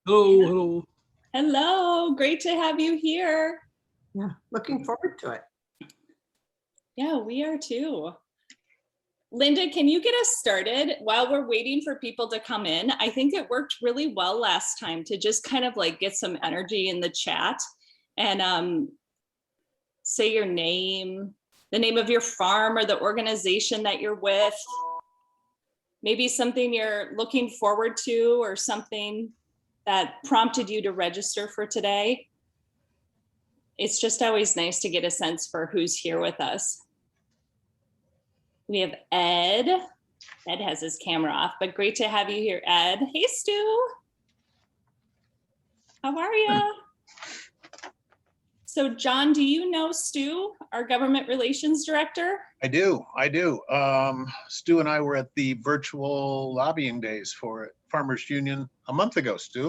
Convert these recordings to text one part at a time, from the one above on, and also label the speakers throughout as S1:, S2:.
S1: Hello, hello.
S2: Hello, great to have you here.
S3: Yeah, looking forward to it.
S2: Yeah, we are too. Linda, can you get us started while we're waiting for people to come in? I think it worked really well last time to just kind of like get some energy in the chat and say your name, the name of your farm or the organization that you're with, maybe something you're looking forward to or something that prompted you to register for today. It's just always nice to get a sense for who's here with us. We have Ed. Ed has his camera off, but great to have you here, Ed. Hey, Stu. How are you? So John, do you know Stu, our government relations director?
S4: I do. Stu and I were at the virtual lobbying days for Farmers Union a month ago, Stu.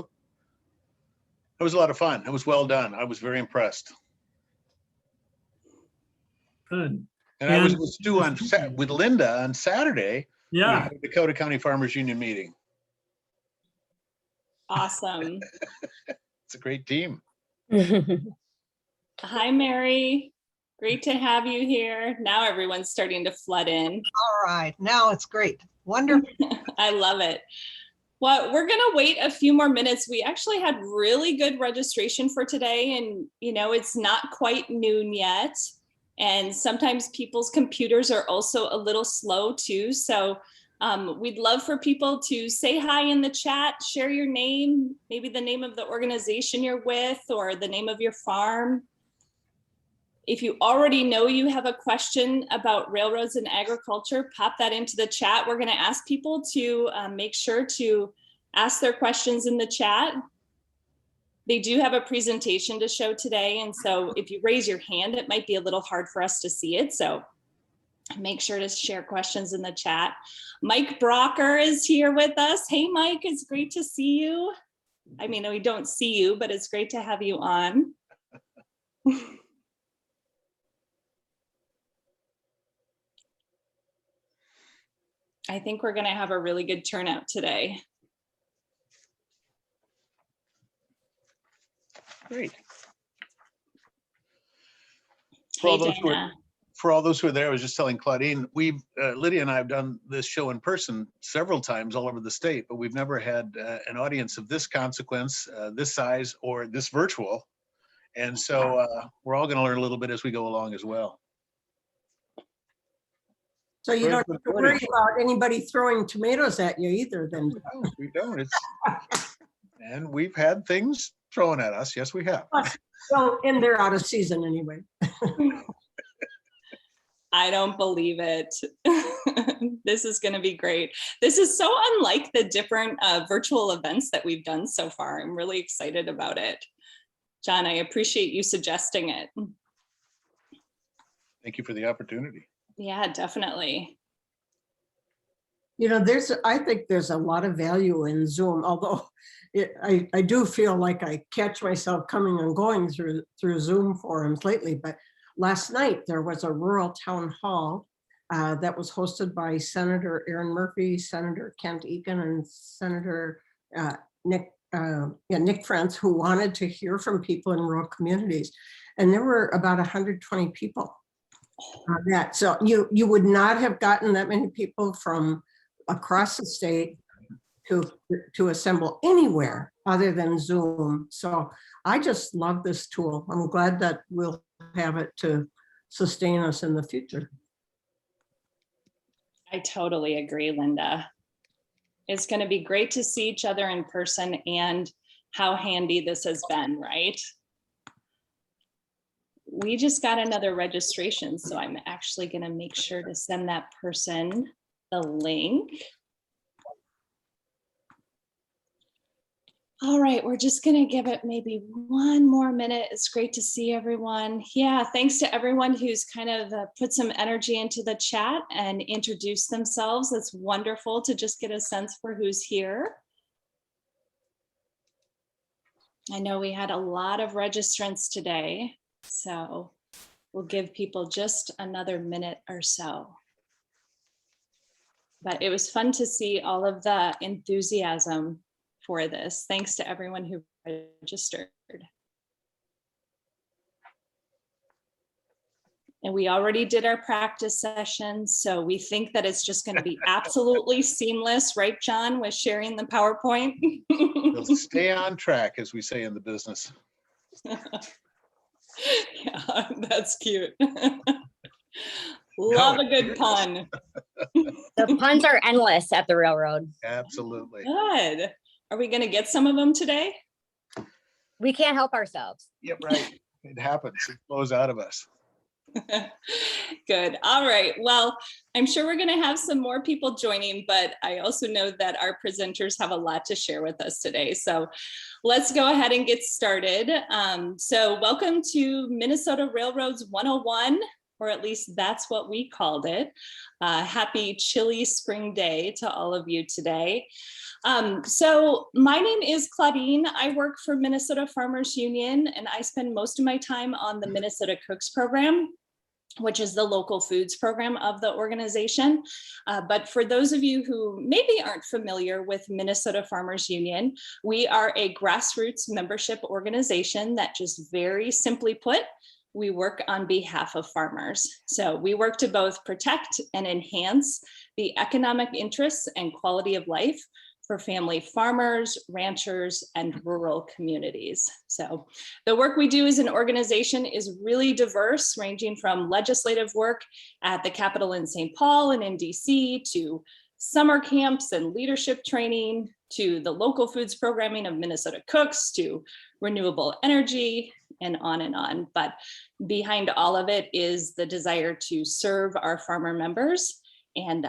S4: It was a lot of fun. It was well done. I was very impressed.
S1: Good.
S4: And I was with Stu with Linda on Saturday.
S1: Yeah.
S4: We had a Dakota County Farmers Union meeting.
S2: Awesome.
S4: It's a great team.
S2: Hi, Mary. Great to have you here. Now everyone's starting to flood in.
S3: All right, now it's great. Wonderful.
S2: I love it. Well, we're going to wait a few more minutes. We actually had really good registration for today, and it's not quite noon yet. And sometimes people's computers are also a little slow too. So we'd love for people to say hi in the chat, share your name, maybe the name of the organization you're with or the name of your farm. If you already know you have a question about railroads and agriculture, pop that into the chat. We're going to ask people to make sure to ask their questions in the chat. They do have a presentation to show today. And so if you raise your hand, it might be a little hard for us to see it. So make sure to share questions in the chat. Mike Brocker is here with us. Hey, Mike, it's great to see you. I mean, we don't see you, but it's great to have you on. I think we're going to have a really good turnout today.
S4: Great.
S2: Hey,
S4: For all those who are there, I was just telling Claudine, Lydia and I have done this show in person several times all over the state, but we've never had an audience of this consequence, this size, or this virtual. And so we're all going to learn a little bit as we go along as well.
S3: So you don't have to worry about anybody throwing tomatoes at you either then.
S4: No, we don't. And we've had things thrown at us. Yes, we have.
S3: Well, and they're out of season anyway.
S2: I don't believe it. This is going to be great. This is so unlike the different virtual events that we've done so far. I'm really excited about it. John, I appreciate you suggesting it.
S4: Thank you for the opportunity.
S2: Yeah, definitely.
S3: I think there's a lot of value in Zoom, although I do feel like I catch myself coming and going through Zoom forums lately. But last night there was a rural town hall that was hosted by Senator Aaron Murphy, Senator Kent Egan, and Senator Nick Frantz, who wanted to hear from people in rural communities. And there were about 120 people on that. So you would not have gotten that many people from across the state to assemble anywhere other than Zoom. So I just love this tool. I'm glad that we'll have it to sustain us in the future.
S2: I totally agree, Linda. It's going to be great to see each other in person, and how handy this has been, right? We just got another registration, so I'm actually going to make sure to send that person the link. All right, we're just going to give it maybe one more minute. It's great to see everyone. Yeah, thanks to everyone who's kind of put some energy into the chat and introduced themselves. It's wonderful to just get a sense for who's here. I know we had a lot of registrants today, so we'll give people just another minute or so. But it was fun to see all of the enthusiasm for this. Thanks to everyone who registered. And we already did our practice session, so we think that it's just going to be absolutely seamless, right, John, with sharing the PowerPoint?
S4: We'll stay on track, as we say in the business.
S2: Yeah, that's cute. Love a good pun.
S5: The puns are endless at the railroad.
S4: Absolutely.
S2: Good. Are we going to get some of them today?
S5: We can't help ourselves.
S4: Yep, right. It happens. It flows out of us.
S2: Good. All right. Well, I'm sure we're going to have some more people joining, but I also know that our presenters have a lot to share with us today. So let's go ahead and get started. So welcome to Minnesota Railroads 101, or at least that's what we called it. Happy chilly spring day to all of you today. So my name is Claudine. I work for Minnesota Farmers Union, and I spend most of my time on the Minnesota Cooks program, which is the local foods program of the organization. But for those of you who maybe aren't familiar with Minnesota Farmers Union, we are a grassroots membership organization that, just very simply put, we work on behalf of farmers. So we work to both protect and enhance the economic interests and quality of life for family farmers, ranchers, and rural communities. So the work we do as an organization is really diverse, ranging from legislative work at the Capitol in St. Paul and in DC, to summer camps and leadership training, to the local foods programming of Minnesota Cooks, to renewable energy, and on and on. But behind all of it is the desire to serve our farmer members and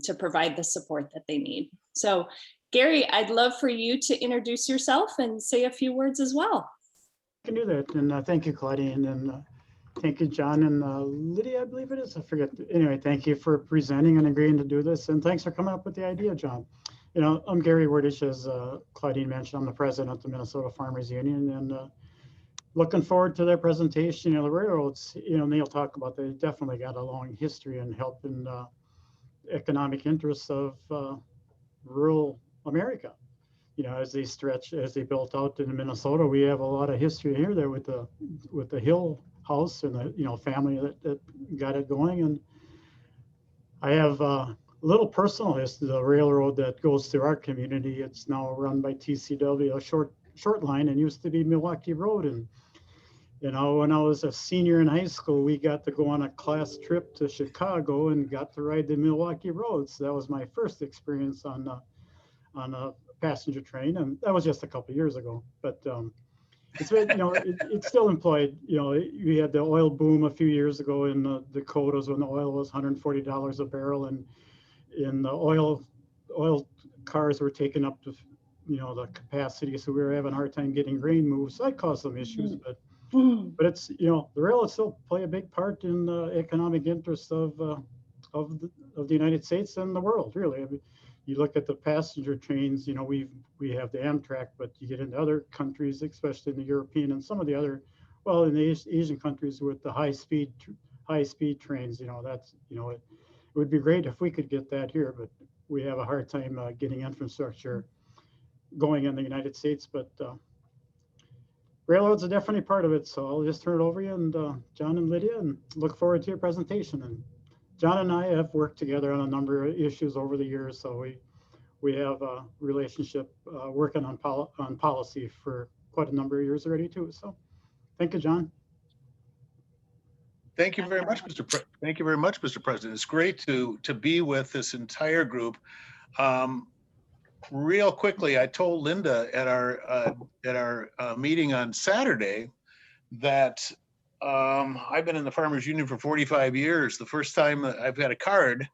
S2: to provide the support that they need. So Gary, I'd love for you to introduce yourself and say a few words as well.
S1: I can do that. And thank you, Claudine. And thank you, John and Lydia, I believe it is. I forget. Anyway, thank you for presenting and agreeing to do this. And thanks for coming up with the idea, John. You know, I'm Gary Werdich, as Claudine mentioned. I'm the president of the Minnesota Farmers Union, and looking forward to their presentation. You know, the railroads, you know, Neil talked about, they definitely got a long history in helping economic interests of rural America. You know, as they built out in Minnesota, we have a lot of history here there with the Hill House and the, you know, family that got it going. And I have a little personal history. The railroad that goes through our community, it's now run by TCW, a short line, and used to be Milwaukee Road. And you know, when I was a senior in high school, we got to go on a class trip to Chicago and got to ride the Milwaukee Road. So that was my first experience on a passenger train, and that was just a couple of years ago. But it's been, you know, it's still employed. You know, we had the oil boom a few years ago in the Dakotas when the oil was $140 a barrel, and in the oil cars were taking up to, you know, the capacity, so we were having a hard time getting grain moved. So that caused some issues, but it's, you know, the railroads still play a big part in the economic interests of the United States and the world, really. I mean, you look at the passenger trains, you know, we have the Amtrak, but you get into other countries, especially in the European and some of the other, well, in the Asian countries with the high speed trains, you know, that's, you know, it would be great if we could get that here, but we have a hard time getting infrastructure going in the United States. But railroads are definitely part of it. So I'll just turn it over to you and John and Lydia, and look forward to your presentation. And John and I have worked together on a number of issues over the years, so we have a relationship working on policy for quite a number of years already too. So thank you, John.
S4: Thank you very much, Thank you very much, Mr. President. It's great to be with this entire group. Real quickly, I told Linda at our meeting on Saturday that I've been in the Farmers Union for 45 years. The first time I've had a card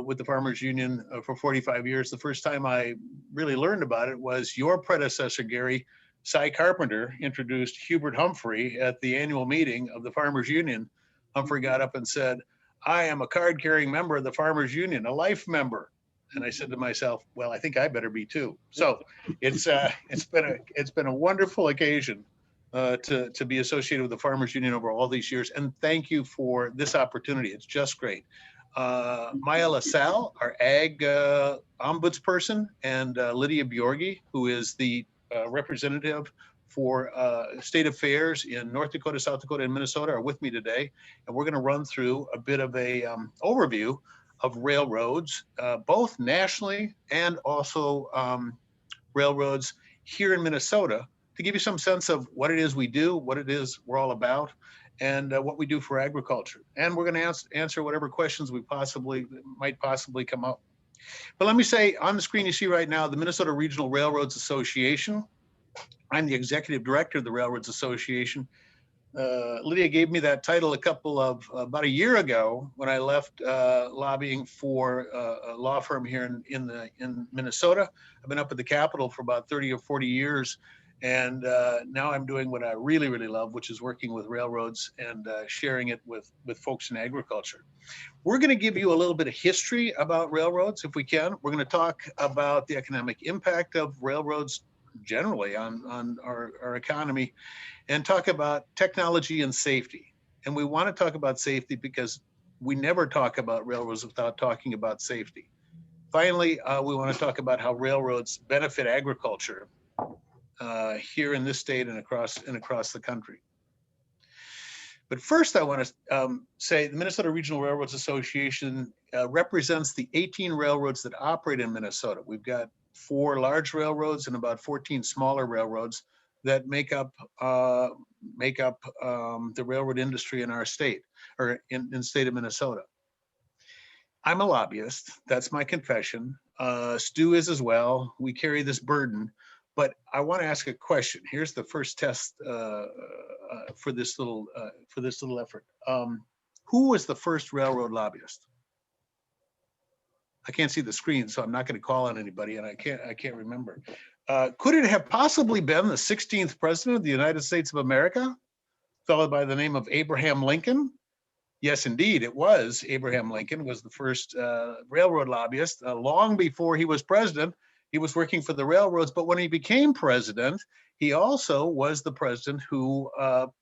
S4: with the Farmers Union for 45 years, the first time I really learned about it was your predecessor, Gary, Cy Carpenter, introduced Hubert Humphrey at the annual meeting of the Farmers Union. Humphrey got up and said, "I am a card-carrying member of the Farmers Union, a life member." And I said to myself, well, I think I better be too. So it's been a wonderful occasion to be associated with the Farmers Union over all these years. And thank you for this opportunity. It's just great. Maya LaSalle, our ag ombudsperson, and Lydia Bjorge, who is the representative for state affairs in North Dakota, South Dakota, and Minnesota, are with me today. And we're going to run through a bit of a overview of railroads, both nationally and also railroads here in Minnesota, to give you some sense of what it is we do, what it is we're all about, and what we do for agriculture. And we're going to answer whatever questions we might possibly come up. But let me say, on the screen you see right now, the Minnesota Regional Railroads Association. I'm the executive director of the Railroads Association. Lydia gave me that title about a year ago when I left lobbying for a law firm here in Minnesota. I've been up at the Capitol for about 30 or 40 years. And now I'm doing what I really, really love, which is working with railroads and sharing it with folks in agriculture. We're going to give you a little bit of history about railroads, if we can. We're going to talk about the economic impact of railroads generally on our economy, and talk about technology and safety. And we want to talk about safety because we never talk about railroads without talking about safety. Finally, we want to talk about how railroads benefit agriculture here in this state and across the country. But first, I want to say the Minnesota Regional Railroads Association represents the 18 railroads that operate in Minnesota. We've got 4 large railroads and about 14 smaller railroads that make up the railroad industry in our state, or in the state of Minnesota. I'm a lobbyist. That's my confession. Stu is as well. We carry this burden. But I want to ask a question. Here's the first test for this little effort. Who was the first railroad lobbyist? I can't see the screen, so I'm not going to call on anybody, and I can't remember. Could it have possibly been the 16th president of the United States of America, a fellow by the name of Abraham Lincoln? Yes, indeed, it was. Abraham Lincoln was the first railroad lobbyist. Long before he was president, he was working for the railroads, but when he became president, he also was the president who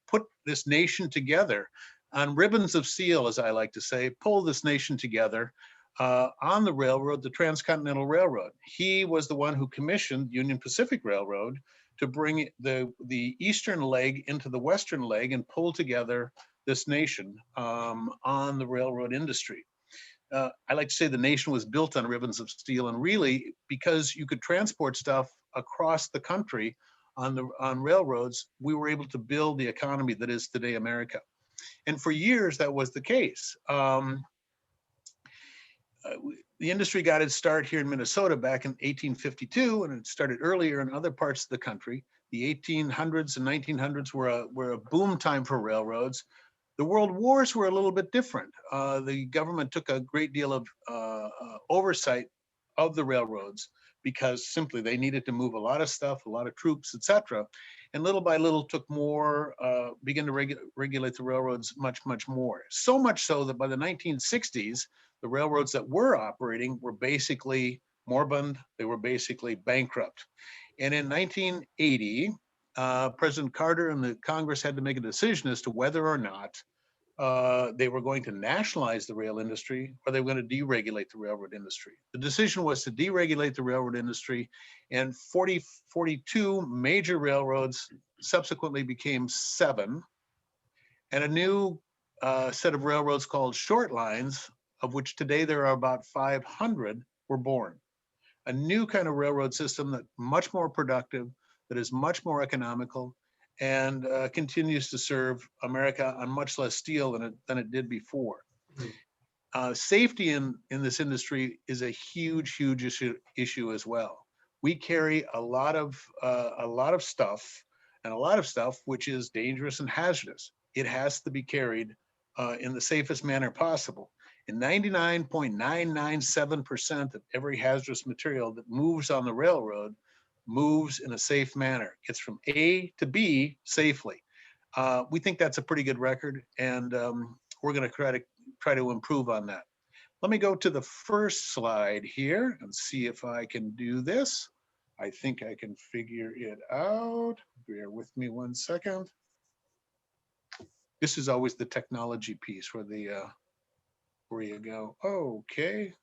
S4: put this nation together on ribbons of steel, as I like to say, pulled this nation together on the railroad, the Transcontinental Railroad. He was the one who commissioned Union Pacific Railroad to bring the eastern leg into the western leg and pull together this nation on the railroad industry. I like to say the nation was built on ribbons of steel, and really because you could transport stuff across the country on railroads, we were able to build the economy that is today America. And for years that was the case. The industry got its start here in Minnesota back in 1852, and it started earlier in other parts of the country. The 1800s and 1900s were a boom time for railroads. The world wars were a little bit different. The government took a great deal of oversight of the railroads because simply they needed to move a lot of stuff, a lot of troops, etc. And little by little began to regulate the railroads much, much more. So much so that by the 1960s, the railroads that were operating were basically moribund. They were basically bankrupt. And in 1980, President Carter and the Congress had to make a decision as to whether or not they were going to nationalize the rail industry or they were going to deregulate the railroad industry. The decision was to deregulate the railroad industry, and 42 major railroads subsequently became 7, and a new set of railroads called short lines, of which today there are about 500, were born. A new kind of railroad system that much more productive, that is much more economical, and continues to serve America on much less steel than it did before. Safety in this industry is a huge, huge issue as well. We carry a lot of stuff, and a lot of stuff which is dangerous and hazardous. It has to be carried in the safest manner possible. And 99.997% of every hazardous material that moves on the railroad moves in a safe manner, gets from A to B safely. We think that's a pretty good record, and we're going to try to improve on that. Let me go to the first slide here and see if I can do this. I think I can figure it out. Bear with me one second. This is always the technology piece where the Where you go? Okay.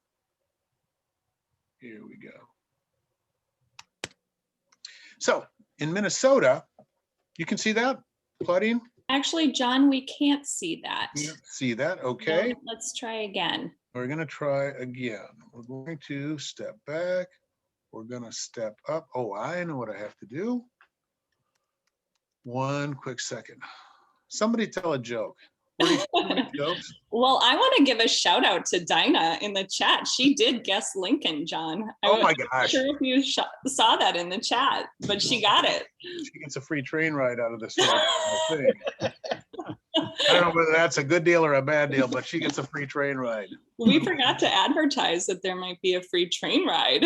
S4: Here we go. So in Minnesota, you can see that, Claudine?
S2: Actually, John, we can't see that.
S4: You see that? Okay.
S2: No, let's try again.
S4: We're going to try again. We're going to step back. We're going to step up. Oh, I know what I have to do. One quick second. Somebody tell a joke. Jokes?
S2: Well, I want to give a shout out to Dinah in the chat. She did guess Lincoln, John.
S4: Oh my
S2: I'm
S4: gosh.
S2: sure if you saw that in the chat, but she got it.
S4: She gets a free train ride out of this whole thing. I don't know whether that's a good deal or a bad deal, but she gets a free train ride.
S2: We forgot to advertise that there might be a free train ride.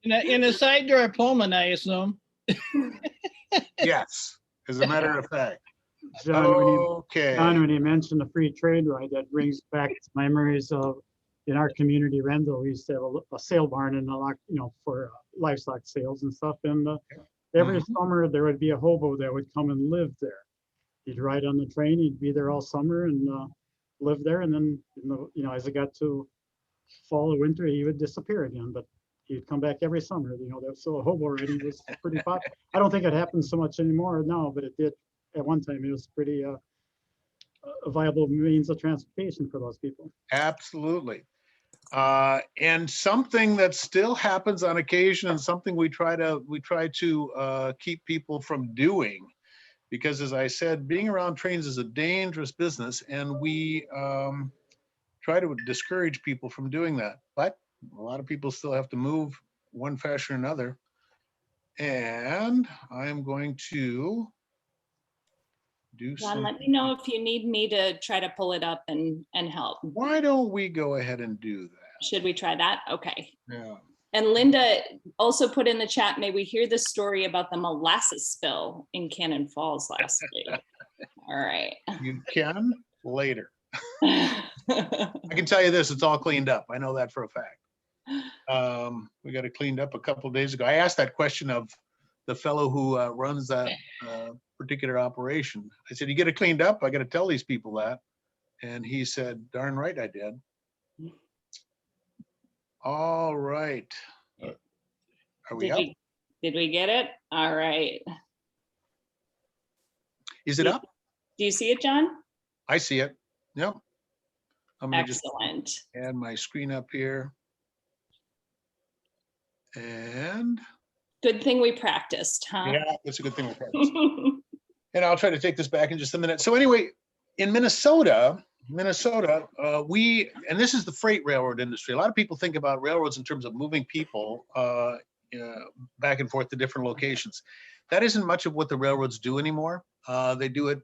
S6: In a side door at Pullman, I assume.
S4: Yes, as a matter of fact.
S1: John,
S4: Okay.
S1: when you mentioned the free trade ride, that brings back memories of in our community, Rendell, we used to have a sale barn and a lot, for livestock sales and stuff. And every summer there would be a hobo that would come and live there. He'd ride on the train, he'd be there all summer and live there. And then, as it got to fall or winter, he would disappear again. But he'd come back every summer. So hobo riding was pretty popular. I don't think it happens so much anymore now, but it did. At one time, it was pretty a viable means of transportation for those people.
S4: Absolutely. And something that still happens on occasion, and something we try to keep people from doing, because as I said, being around trains is a dangerous business, and we try to discourage people from doing that. But a lot of people still have to move one fashion or another. And I'm going to
S2: John, let me know if you need me to try to pull it up and help.
S4: Why don't we go ahead and do that?
S2: Should we try that? Okay.
S4: Yeah.
S2: And Linda also put in the chat, may we hear the story about the molasses spill in Cannon Falls last week? All right.
S4: You can later. I can tell you this, it's all cleaned up. I know that for a fact. We got it cleaned up a couple of days ago. I asked that question of the fellow who runs that particular operation. I said, you get it cleaned up? I got to tell these people that. And he said, darn right I did. All right. Are we up?
S2: Did we get it? All right.
S4: Is it up?
S2: Do you see it, John?
S4: I see it. Yep. I'm gonna
S2: Excellent.
S4: just add my screen up here. And
S2: good thing we practiced, huh?
S4: yeah, it's a good thing we practiced. And I'll try to take this back in just a minute. So anyway, in Minnesota, and this is the freight railroad industry. A lot of people think about railroads in terms of moving people back and forth to different locations. That isn't much of what the railroads do anymore. They do it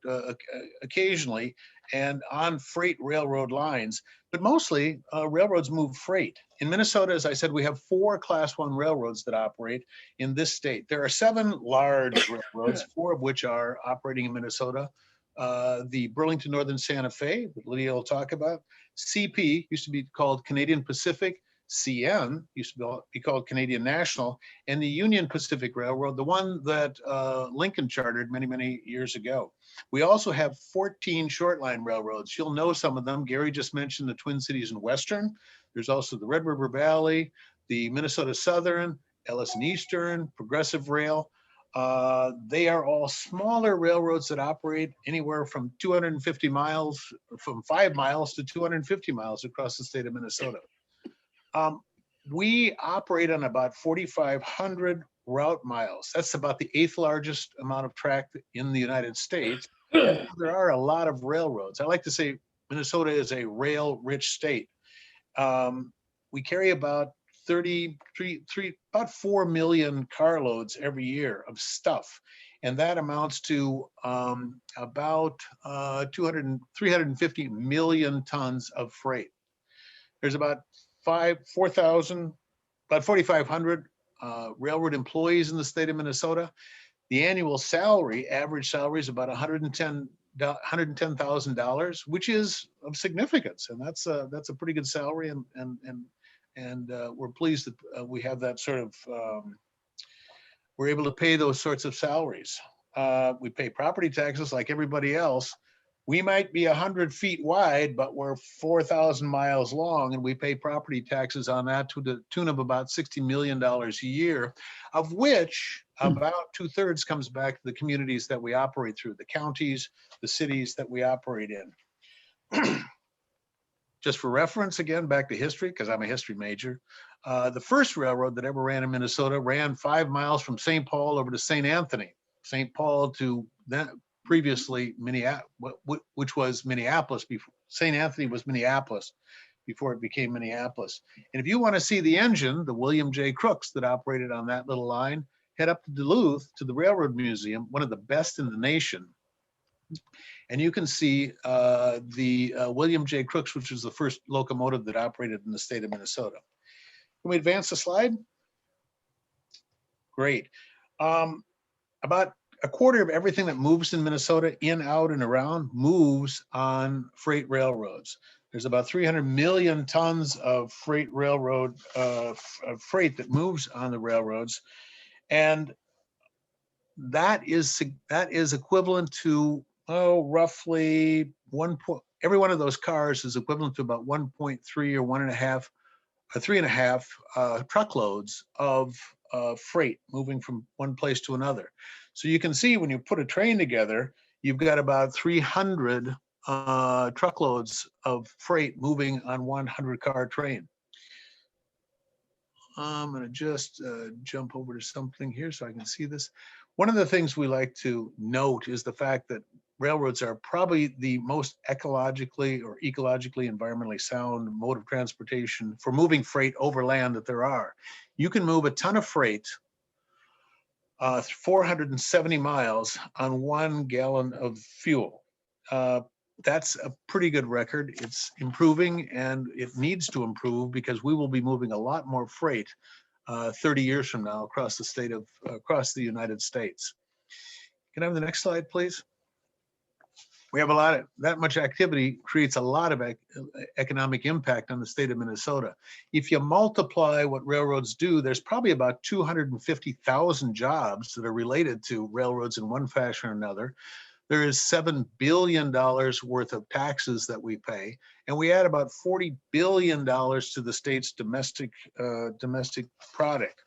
S4: occasionally and on freight railroad lines, but mostly railroads move freight. In Minnesota, as I said, we have 4 Class 1 railroads that operate in this state. There are 7 large railroads, 4 of which are operating in Minnesota. The Burlington Northern Santa Fe, that Lydia will talk about. CP used to be called Canadian Pacific. CN used to be called Canadian National, and the Union Pacific Railroad, the one that Lincoln chartered many, many years ago. We also have 14 short line railroads. You'll know some of them. Gary just mentioned the Twin Cities and Western. There's also the Red River Valley, the Minnesota Southern, Ellis and Eastern, Progressive Rail. They are all smaller railroads that operate anywhere from 250 miles, from 5 miles to 250 miles across the state of Minnesota. We operate on about 4,500 route miles. That's about the 8th largest amount of track in the United States. There are a lot of railroads. I like to say Minnesota is a rail-rich state. We carry about 4 million carloads every year of stuff. And that amounts to about 350 million tons of freight. There's about 4,500 railroad employees in the state of Minnesota. The annual average salary is about $110,000, which is of significance, and that's a pretty good salary. And we're pleased that we have that sort of. We're able to pay those sorts of salaries. We pay property taxes like everybody else, We might be 100 feet wide, but we're 4,000 miles long, and we pay property taxes on that to the tune of about $60 million a year, of which about 2/3 comes back to the communities that we operate through, the counties, the cities that we operate in. Just for reference, again, back to history, because I'm a history major, the first railroad that ever ran in Minnesota ran 5 miles from St. Paul over to St. Anthony, St. Paul to then previously Minneapolis, which was Minneapolis before. St. Anthony was Minneapolis before it became Minneapolis. And if you want to see the engine, the William J. Crooks that operated on that little line, head up to Duluth to the Railroad Museum, one of the best in the nation. And you can see the William J. Crooks, which was the first locomotive that operated in the state of Minnesota. Can we advance the slide? Great. About a quarter of everything that moves in Minnesota, in, out, and around, moves on freight railroads. There's about 300 million tons of freight railroad freight that moves on the railroads, and that is equivalent to roughly every one of those cars is equivalent to about 1.3 or 1.5 or 3.5 truckloads of freight moving from one place to another. So you can see when you put a train together, you've got about 300 truckloads of freight moving on 100-car train. I'm going to just jump over to something here so I can see this. One of the things we like to note is the fact that railroads are probably the most ecologically or ecologically environmentally sound mode of transportation for moving freight over land that there are. You can move a ton of freight 470 miles on 1 gallon of fuel. That's a pretty good record. It's improving, and it needs to improve because we will be moving a lot more freight 30 years from now across the United States. Can I have the next slide, please? We have that much activity creates a lot of economic impact on the state of Minnesota. If you multiply what railroads do, there's probably about 250,000 jobs that are related to railroads in one fashion or another. There is $7 billion worth of taxes that we pay, and we add about $40 billion to the state's domestic product.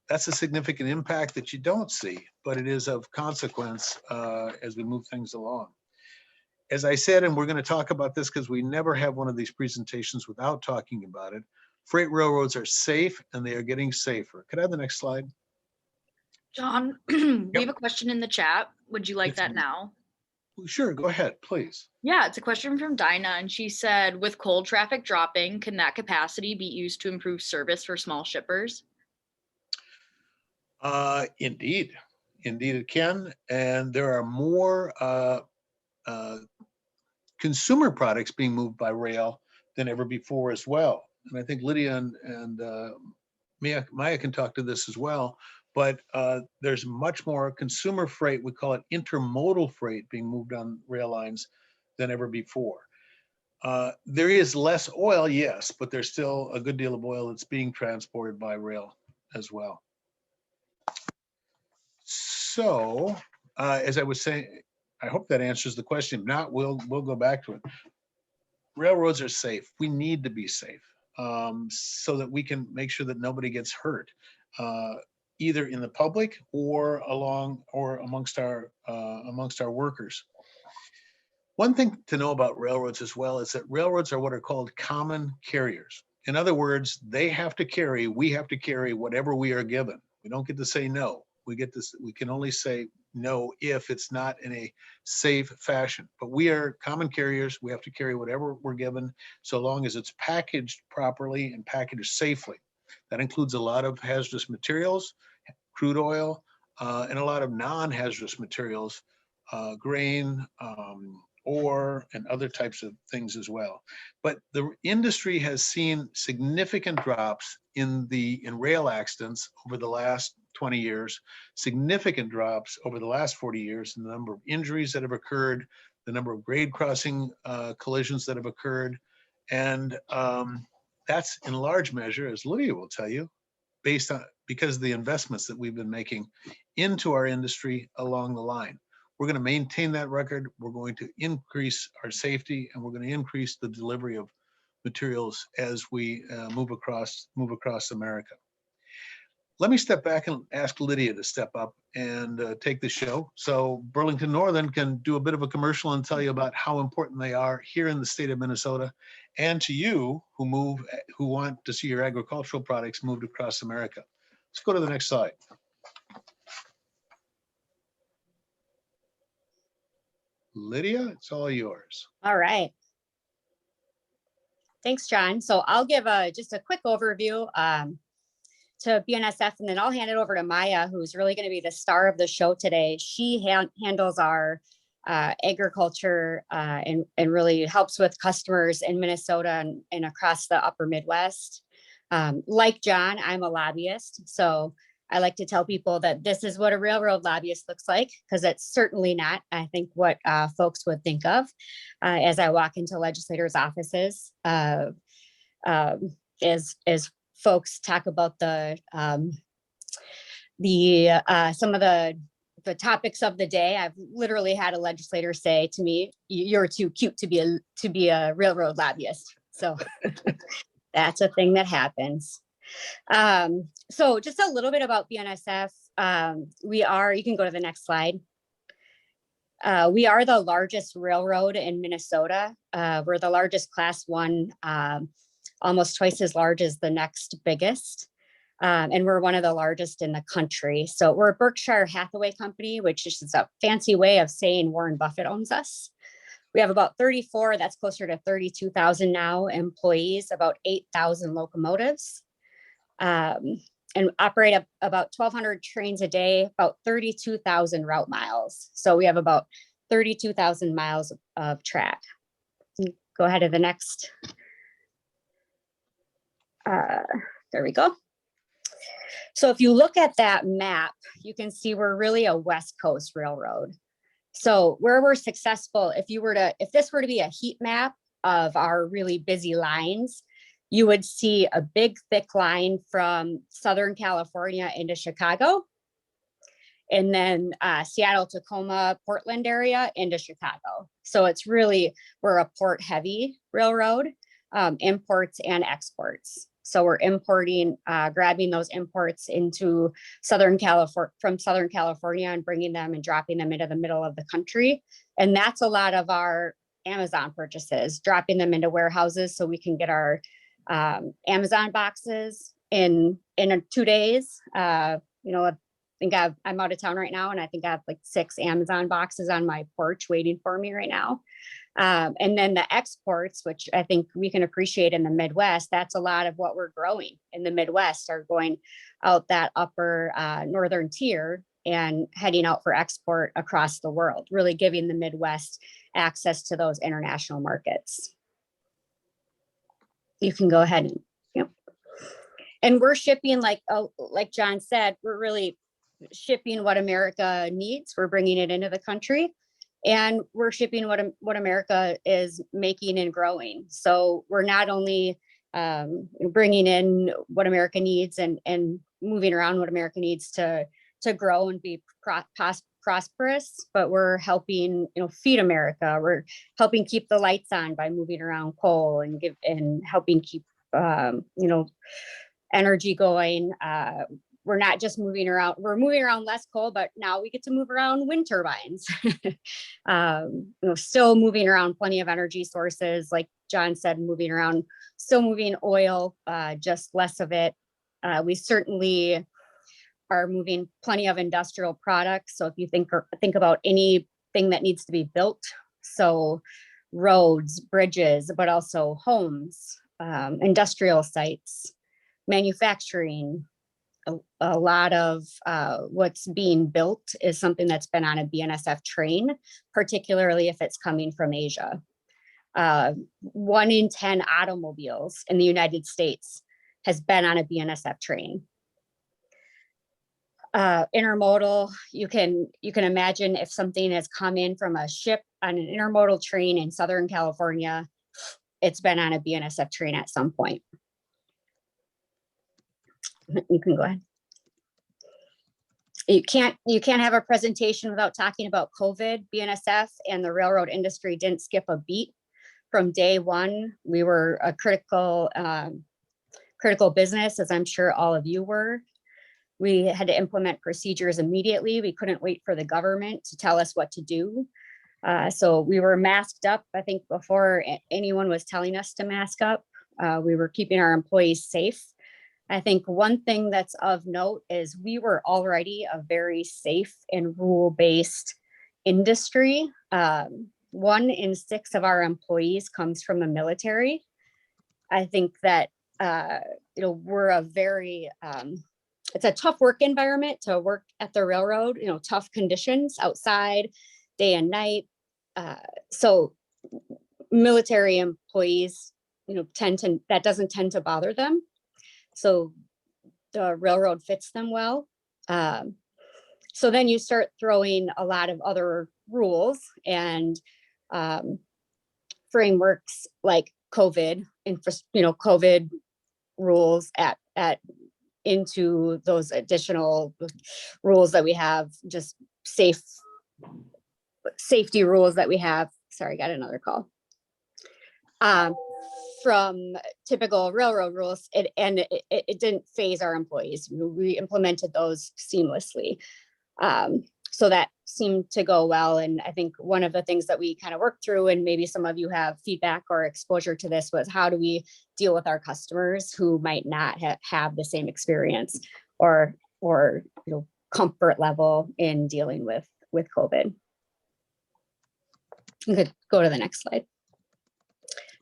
S4: That's a significant impact that you don't see, but it is of consequence as we move things along. As I said, and we're going to talk about this because we never have one of these presentations without talking about it, freight railroads are safe and they are getting safer. Could I have the next slide?
S7: John, we have a question in the chat. Would you like that now?
S4: Sure, go ahead, please.
S7: Yeah, it's a question from Dinah, and she said, with coal traffic dropping, can that capacity be used to improve service for small shippers?
S4: Indeed it can. And there are more consumer products being moved by rail than ever before as well. And I think Lydia and Maya can talk to this as well, but there's much more consumer freight, we call it intermodal freight, being moved on rail lines than ever before. There is less oil, yes, but there's still a good deal of oil that's being transported by rail as well. So, as I was saying, I hope that answers the question. If not, we'll go back to it. Railroads are safe. We need to be safe so that we can make sure that nobody gets hurt, either in the public or amongst our workers. One thing to know about railroads as well is that railroads are what are called common carriers. In other words, we have to carry whatever we are given. We don't get to say no. We can only say no if it's not in a safe fashion. But we are common carriers. We have to carry whatever we're given so long as it's packaged properly and packaged safely. That includes a lot of hazardous materials, crude oil, and a lot of non-hazardous materials, grain, ore, and other types of things as well. But the industry has seen significant drops in rail accidents over the last 20 years, significant drops over the last 40 years in the number of injuries that have occurred, the number of grade crossing collisions that have occurred. And that's in large measure, as Lydia will tell you, because of the investments that we've been making into our industry along the line. We're going to maintain that record. We're going to increase our safety, and we're going to increase the delivery of materials as we move across America. Let me step back and ask Lydia to step up and take the show. So Burlington Northern can do a bit of a commercial and tell you about how important they are here in the state of Minnesota, and to you who want to see your agricultural products moved across America. Let's go to the next slide. Lydia, it's all yours.
S5: All right. Thanks, John. So I'll give just a quick overview to BNSF, and then I'll hand it over to Maya, who's really going to be the star of the show today. She handles our agriculture and really helps with customers in Minnesota and across the upper Midwest. Like John, I'm a lobbyist. So I like to tell people that this is what a railroad lobbyist looks like, because it's certainly not, I think, what folks would think of as I walk into legislators' offices. As folks talk about the some of the topics of the day, I've literally had a legislator say to me, "You're too cute to be a railroad lobbyist." So that's a thing that happens. So just a little bit about BNSF. You can go to the next slide. We are the largest railroad in Minnesota. We're the largest Class 1, almost twice as large as the next biggest. And we're one of the largest in the country. So we're a Berkshire Hathaway company, which is a fancy way of saying Warren Buffett owns us. We have about 34, that's closer to 32,000 now, employees, about 8,000 locomotives. And operate about 1,200 trains a day, about 32,000 route miles. So we have about 32,000 miles of track. Go ahead to the next. There we go. So if you look at that map, you can see we're really a West Coast railroad. So where we're successful, if this were to be a heat map of our really busy lines, you would see a big, thick line from Southern California into Chicago, and then Seattle, Tacoma, Portland area into Chicago. So it's really, we're a port heavy railroad, imports and exports. So we're importing, grabbing those imports into from Southern California and bringing them and dropping them into the middle of the country. And that's a lot of our Amazon purchases, dropping them into warehouses so we can get our Amazon boxes in 2 days. I think I'm out of town right now, and I think I have like 6 Amazon boxes on my porch waiting for me right now. And then the exports, which I think we can appreciate in the Midwest, that's a lot of what we're growing in the Midwest, are going out that upper northern tier and heading out for export across the world, really giving the Midwest access to those international markets. You can go ahead and, yep. And we're shipping, like John said, we're really shipping what America needs. We're bringing it into the country, and we're shipping what America is making and growing. So we're not only bringing in what America needs and moving around what America needs to grow and be prosperous, but we're helping, feed America. We're helping keep the lights on by moving around coal and helping keep, energy going. We're not just moving around, we're moving around less coal, but now we get to move around wind turbines. Still moving around plenty of energy sources, like John said, still moving oil, just less of it. We certainly are moving plenty of industrial products. So if you think about anything that needs to be built, so roads, bridges, but also homes, industrial sites, manufacturing, a lot of what's being built is something that's been on a BNSF train, particularly if it's coming from Asia. 1 in 10 automobiles in the United States has been on a BNSF train. Intermodal, you can imagine if something has come in from a ship on an intermodal train in Southern California, it's been on a BNSF train at some point. You can go ahead. You can't have a presentation without talking about COVID. BNSF and the railroad industry didn't skip a beat from day one. We were a critical business, as I'm sure all of you were. We had to implement procedures immediately. We couldn't wait for the government to tell us what to do. So we were masked up, I think, before anyone was telling us to mask up. We were keeping our employees safe. I think one thing that's of note is we were already a very safe and rule-based industry. 1 in 6 of our employees comes from the military. I think that, we're a very, it's a tough work environment to work at the railroad, tough conditions outside, day and night. So military employees, that doesn't tend to bother them. So the railroad fits them well. So then you start throwing a lot of other rules and frameworks like COVID, COVID rules into those additional rules that we have, just safety rules that we have. Sorry, got another call. From typical railroad rules, it didn't phase our employees. We implemented those seamlessly. So that seemed to go well. And I think one of the things that we kind of worked through, and maybe some of you have feedback or exposure to this, was how do we deal with our customers who might not have the same experience or comfort level in dealing with COVID. You could go to the next slide.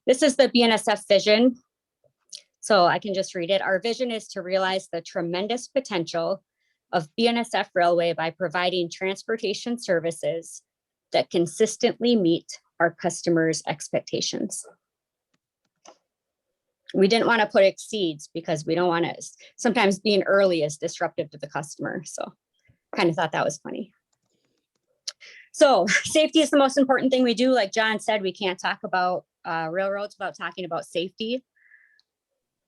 S5: This is the BNSF vision. So I can just read it. Our vision is to realize the tremendous potential of BNSF Railway by providing transportation services that consistently meet our customers' expectations. We didn't want to put exceeds because we don't want to, sometimes being early is disruptive to the customer. So kind of thought that was funny. So safety is the most important thing we do. Like John said, we can't talk about railroads without talking about safety.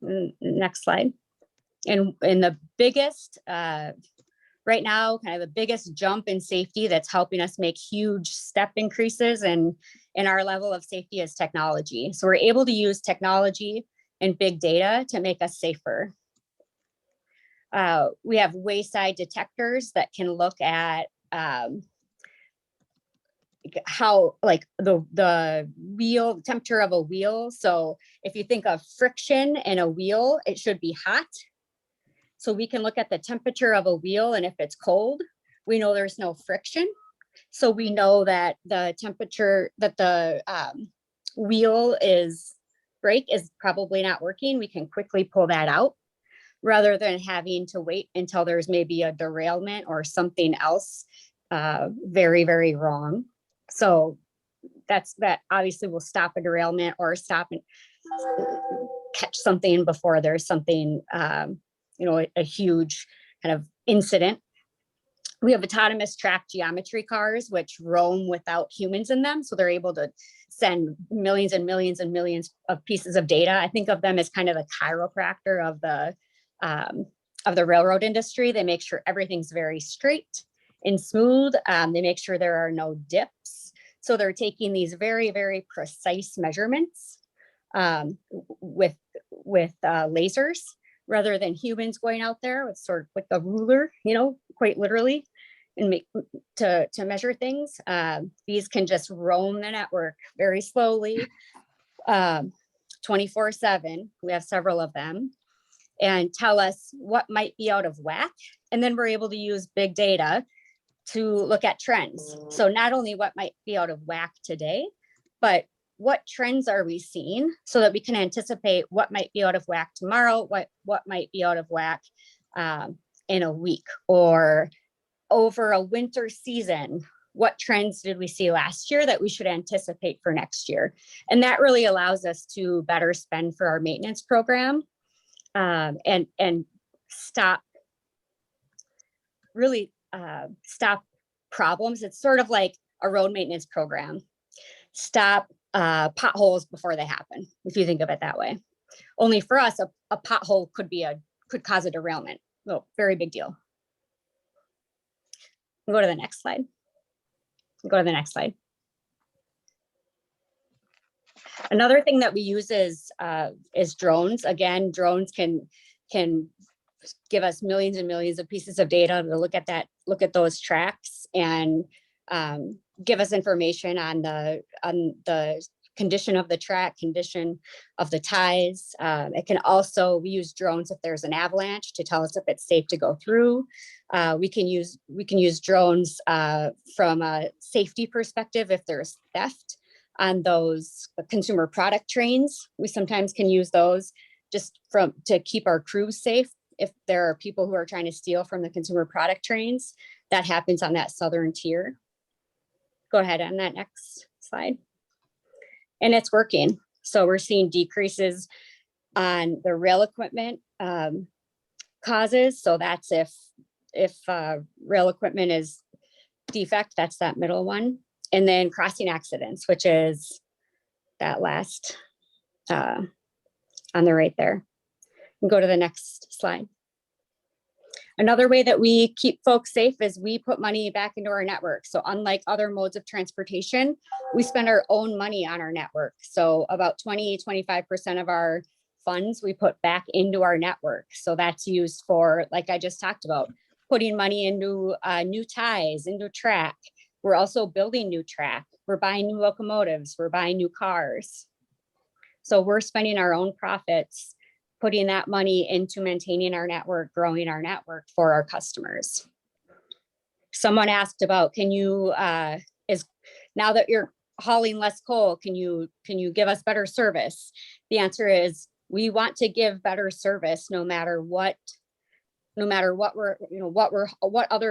S5: Next slide. And the biggest, right now, kind of the biggest jump in safety that's helping us make huge step increases in our level of safety is technology. So we're able to use technology and big data to make us safer. We have wayside detectors that can look at how, like the wheel temperature of a wheel. So if you think of friction in a wheel, it should be hot. So we can look at the temperature of a wheel, and if it's cold, we know there's no friction. So we know that the temperature that the wheel brake is probably not working. We can quickly pull that out rather than having to wait until there's maybe a derailment or something else very, very wrong. So that obviously will stop a derailment or stop and catch something before there's something, a huge kind of incident. We have autonomous track geometry cars, which roam without humans in them. So they're able to send millions and millions and millions of pieces of data. I think of them as kind of the chiropractor of the railroad industry. They make sure everything's very straight and smooth. They make sure there are no dips. So they're taking these very, very precise measurements with lasers rather than humans going out there with sort of with a ruler, quite literally, and to measure things. These can just roam the network very slowly, 24/7. We have several of them, and tell us what might be out of whack. And then we're able to use big data to look at trends. So not only what might be out of whack today, but what trends are we seeing so that we can anticipate what might be out of whack tomorrow, what might be out of whack in a week or over a winter season. What trends did we see last year that we should anticipate for next year? And that really allows us to better spend for our maintenance program and stop problems. It's sort of like a road maintenance program. Stop potholes before they happen, if you think of it that way. Only for us, a pothole could cause a derailment. Well, very big deal. Go to the next slide. Go to the next slide. Another thing that we use is drones. Again, drones can give us millions and millions of pieces of data to look at those tracks and give us information on the condition of the track, condition of the ties. It can also, we use drones if there's an avalanche to tell us if it's safe to go through. We can use drones from a safety perspective if there's theft on those consumer product trains. We sometimes can use those just to keep our crews safe. If there are people who are trying to steal from the consumer product trains, that happens on that southern tier. Go ahead on that next slide. And it's working. So we're seeing decreases on the rail equipment causes. So that's if rail equipment is defect, that's that middle one. And then crossing accidents, which is that last on the right there. And go to the next slide. Another way that we keep folks safe is we put money back into our network. So unlike other modes of transportation, we spend our own money on our network. So about 20–25% of our funds we put back into our network. So that's used for, like I just talked about, putting money into new ties, into track. We're also building new track. We're buying new locomotives. We're buying new cars. So we're spending our own profits, putting that money into maintaining our network, growing our network for our customers. Someone asked about, can you, now that you're hauling less coal, can you give us better service? The answer is, we want to give better service no matter what other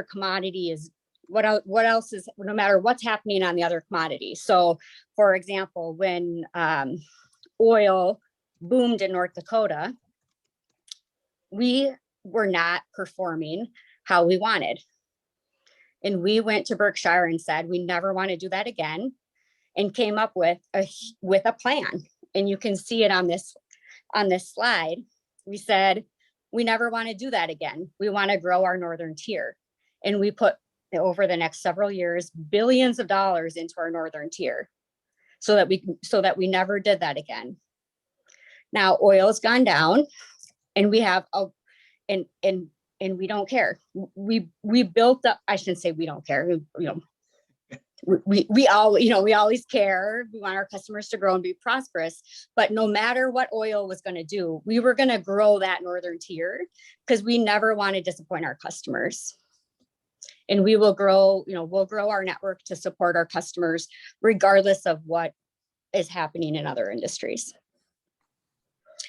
S5: commodity is, what else is, no matter what's happening on the other commodity. So for example, when oil boomed in North Dakota, we were not performing how we wanted. And we went to Berkshire and said, we never want to do that again, and came up with a plan. And you can see it on this slide. We said, we never want to do that again. We want to grow our northern tier. And we put, over the next several years, billions of dollars into our northern tier so that we never did that again. Now oil has gone down and we have and we don't care. We built up, I shouldn't say we don't care, we always care. We want our customers to grow and be prosperous, but no matter what oil was going to do, we were going to grow that northern tier because we never want to disappoint our customers. And we will grow, we'll grow our network to support our customers regardless of what is happening in other industries.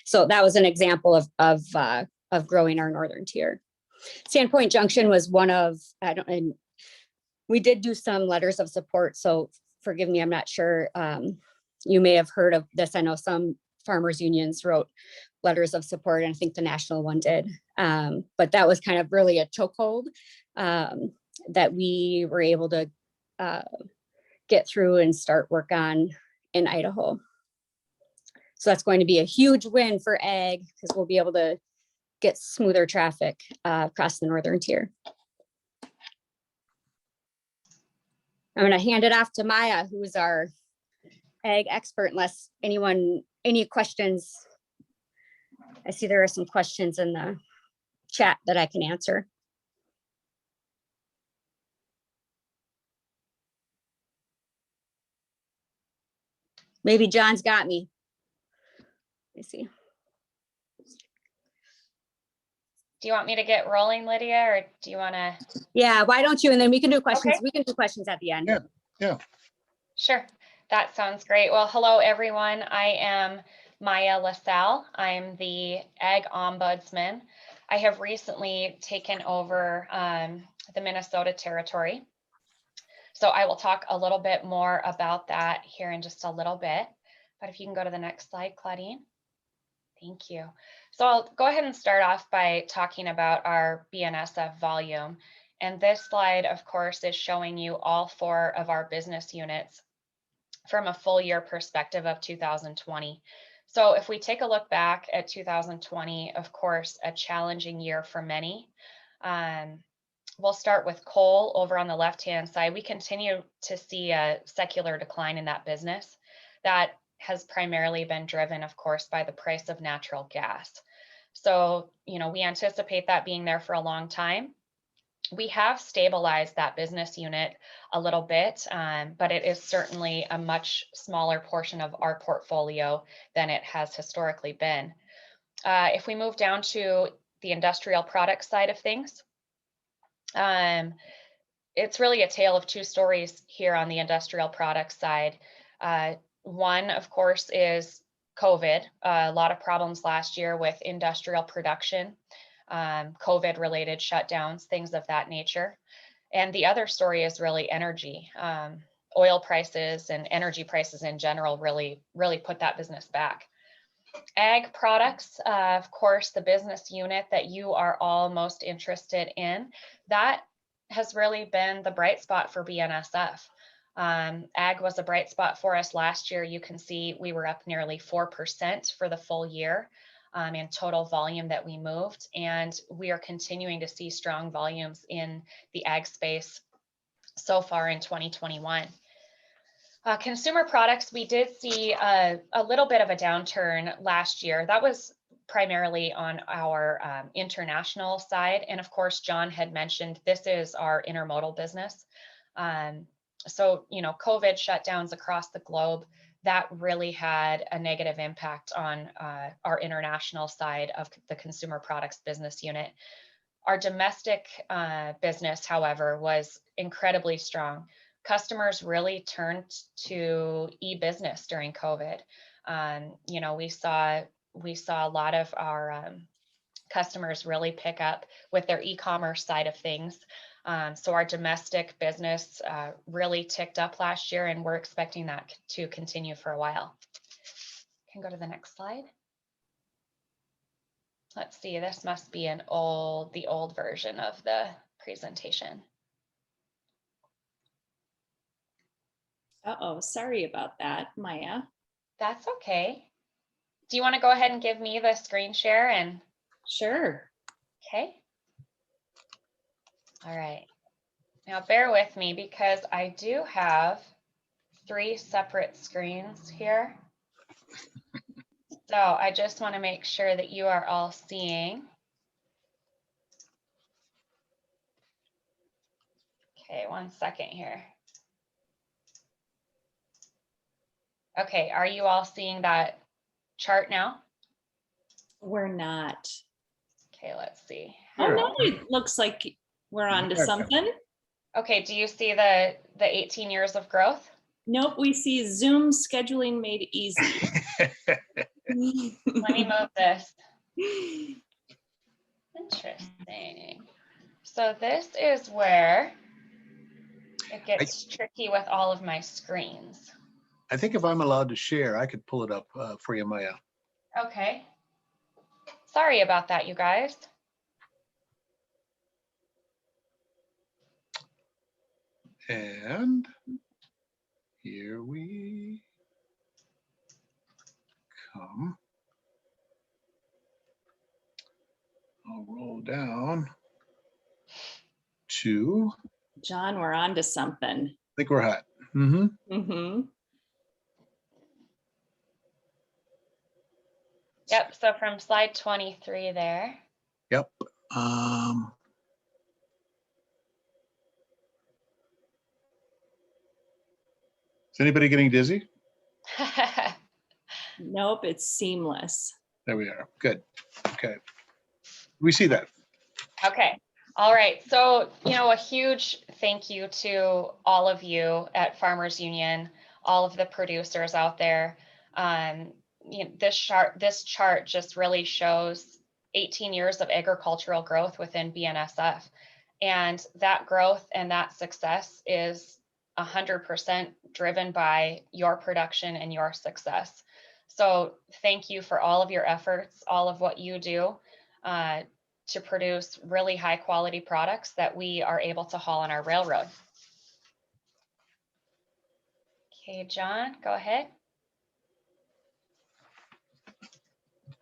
S5: So that was an example of growing our northern tier. Sandpoint Junction was one of, and we did do some letters of support. So forgive me, I'm not sure. You may have heard of this. I know some farmers unions wrote letters of support, and I think the national one did. But that was kind of really a chokehold that we were able to get through and start work on in Idaho. So that's going to be a huge win for ag because we'll be able to get smoother traffic across the northern tier. I'm going to hand it off to Maya, who's our ag expert, unless any questions. I see there are some questions in the chat that I can answer. Maybe John's got me. Let me see.
S8: Do you want me to get rolling, Lydia, or do you want to?
S5: Yeah, why don't you? And then we can do questions.
S8: Okay.
S5: We can do questions at the end.
S4: Yeah.
S8: Sure. That sounds great. Well, hello, everyone. I am Maya LaSalle. I'm the Ag Ombudsman. I have recently taken over the Minnesota territory. So I will talk a little bit more about that here in just a little bit. But if you can go to the next slide, Claudine. Thank you. So I'll go ahead and start off by talking about our BNSF volume. And this slide, of course, is showing you all 4 of our business units from a full year perspective of 2020. So if we take a look back at 2020, of course, a challenging year for many. we'll start with coal over on the left-hand side. We continue to see a secular decline in that business. That has primarily been driven, of course, by the price of natural gas. So, we anticipate that being there for a long time. We have stabilized that business unit a little bit, but it is certainly a much smaller portion of our portfolio than it has historically been. If we move down to the industrial product side of things, it's really a tale of two stories here on the industrial product side. One, of course, is COVID. A lot of problems last year with industrial production, COVID-related shutdowns, things of that nature. And the other story is really energy. Oil prices and energy prices in general really put that business back. Ag products, of course, the business unit that you are all most interested in, that has really been the bright spot for BNSF. Ag was a bright spot for us last year. You can see we were up nearly 4% for the full year in total volume that we moved. And we are continuing to see strong volumes in the ag space so far in 2021. Consumer products, we did see a little bit of a downturn last year. That was primarily on our international side. And of course, John had mentioned this is our intermodal business. So, COVID shutdowns across the globe, that really had a negative impact on our international side of the consumer products business unit. Our domestic business, however, was incredibly strong. Customers really turned to e-business during COVID. We saw a lot of our customers really pick up with their e-commerce side of things. So our domestic business really ticked up last year, and we're expecting that to continue for a while. Can go to the next slide. Let's see, this must be the old version of the presentation.
S2: Uh-oh, sorry about that, Maya.
S8: That's okay. Do you want to go ahead and give me the screen share and?
S2: Sure.
S8: Okay. All right. Now bear with me because I do have 3 separate screens here. So I just want to make sure that you are all seeing. Okay, 1 second here. Okay, are you all seeing that chart now?
S2: We're not.
S8: Okay, let's see.
S2: Oh, no, it looks like we're on to something.
S8: Okay, do you see the 18 years of growth?
S2: Nope, we see Zoom scheduling made easy.
S8: Let me move this. Interesting. So this is where it gets tricky with all of my screens.
S4: I think if I'm allowed to share, I could pull it up for you, Maya.
S8: Okay. Sorry about that, you guys.
S4: And here we come. I'll roll down to.
S2: John, we're on to something.
S4: I think we're hot. Mm-hmm.
S2: Mm-hmm.
S8: Yep, so from slide 23 there.
S4: Yep. Is anybody getting dizzy?
S2: Nope, it's seamless.
S4: There we are. Good. Okay. We see that.
S8: Okay. All right. So, a huge thank you to all of you at Farmers Union, all of the producers out there. This chart just really shows 18 years of agricultural growth within BNSF. And that growth and that success is 100% driven by your production and your success. So thank you for all of your efforts, all of what you do to produce really high quality products that we are able to haul on our railroad. Okay, John, go ahead.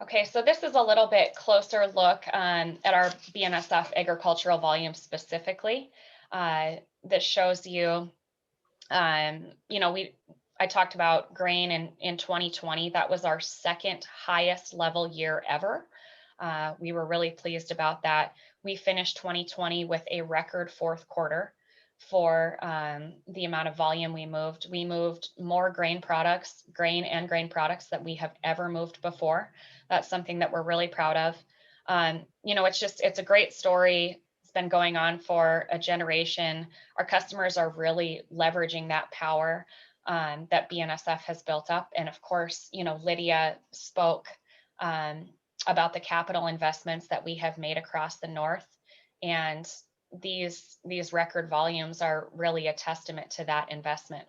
S8: Okay, so this is a little bit closer look at our BNSF agricultural volume specifically. That shows you, you know, I talked about grain in 2020. That was our second highest level year ever. We were really pleased about that. We finished 2020 with a record fourth quarter for the amount of volume we moved. We moved more grain and grain products that we have ever moved before. That's something that we're really proud of. You know, it's a great story. It's been going on for a generation. Our customers are really leveraging that power that BNSF has built up. And of course, you know, Lydia spoke about the capital investments that we have made across the North. And these record volumes are really a testament to that investment.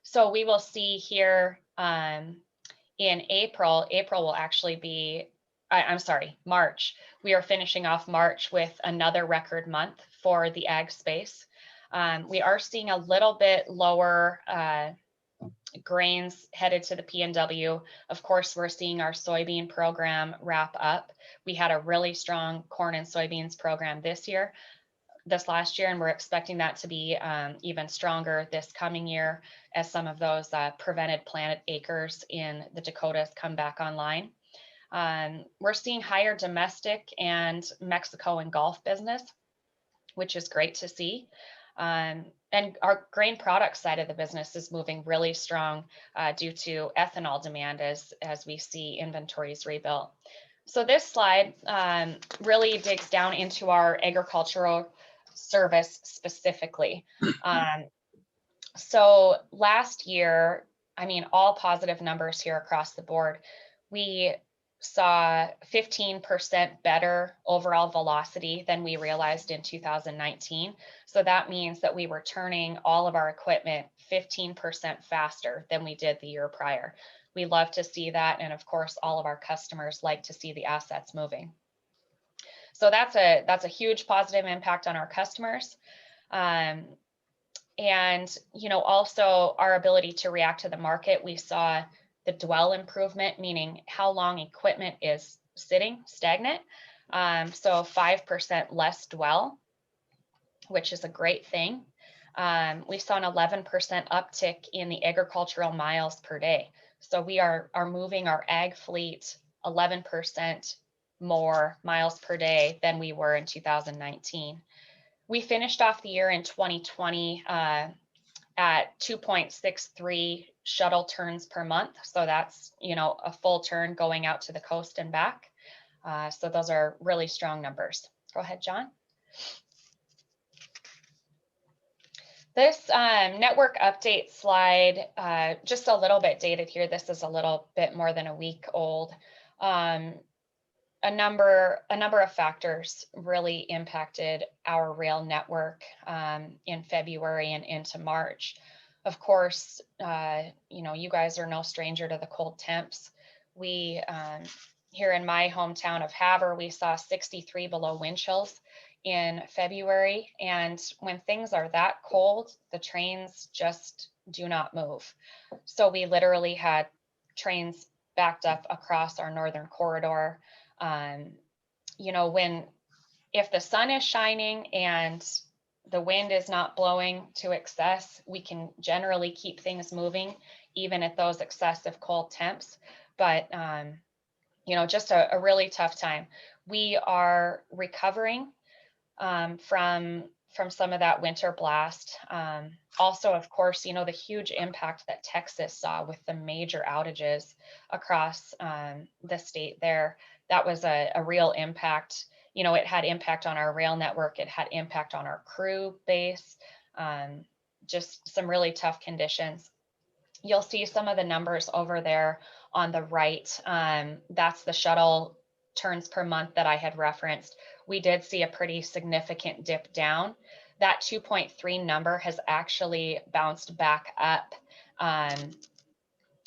S8: So we will see here in April will actually be, I'm sorry, March. We are finishing off March with another record month for the ag space. We are seeing a little bit lower grains headed to the P&W. Of course, we're seeing our soybean program wrap up. We had a really strong corn and soybeans program this last year, and we're expecting that to be even stronger this coming year as some of those prevented planted acres in the Dakotas come back online. We're seeing higher domestic and Mexico and Gulf business, which is great to see. And our grain product side of the business is moving really strong due to ethanol demand as we see inventories rebuilt. So this slide really digs down into our agricultural service specifically. So last year, I mean, all positive numbers here across the board. We saw 15% better overall velocity than we realized in 2019. So that means that we were turning all of our equipment 15% faster than we did the year prior. We love to see that. And of course, all of our customers like to see the assets moving. So that's a huge positive impact on our customers. And, you know, also our ability to react to the market. We saw the dwell improvement, meaning how long equipment is sitting stagnant. So 5% less dwell, which is a great thing. We saw an 11% uptick in the agricultural miles per day. So we are moving our ag fleet 11% more miles per day than we were in 2019. We finished off the year in 2020 at 2.63 shuttle turns per month. So that's, you know, a full turn going out to the coast and back. So those are really strong numbers. Go ahead, John. This network update slide, just a little bit dated here. This is a little bit more than a week old. A number of factors really impacted our rail network in February and into March. Of course, you know, you guys are no stranger to the cold temps. We, here in my hometown of Havre, we saw 63 below wind chills in February. And when things are that cold, the trains just do not move. So we literally had trains backed up across our northern corridor. You know, if the sun is shining and the wind is not blowing to excess, we can generally keep things moving even at those excessive cold temps. But, you know, just a really tough time. We are recovering from some of that winter blast. Also, of course, you know, the huge impact that Texas saw with the major outages across the state there. That was a real impact. You know, it had impact on our rail network. It had impact on our crew base. Just some really tough conditions. You'll see some of the numbers over there on the right. That's the shuttle turns per month that I had referenced. We did see a pretty significant dip down. That 2.3 number has actually bounced back up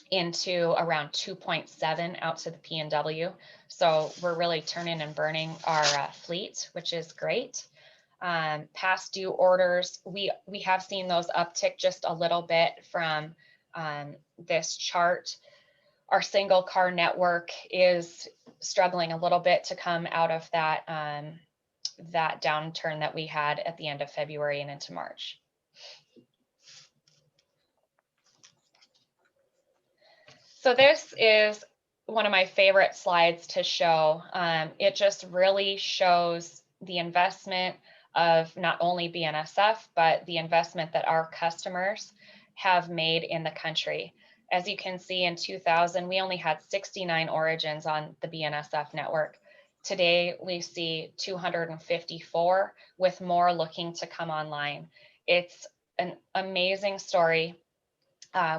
S8: into around 2.7 out to the P&W. So we're really turning and burning our fleet, which is great. Past due orders, we have seen those uptick just a little bit from this chart. our single car network is struggling a little bit to come out of that, that downturn that we had at the end of February and into March. So this is one of my favorite slides to show. It just really shows the investment of not only BNSF, but the investment that our customers have made in the country. As you can see, in 2000, we only had 69 origins on the BNSF network. Today, we see 254, with more looking to come online. It's an amazing story.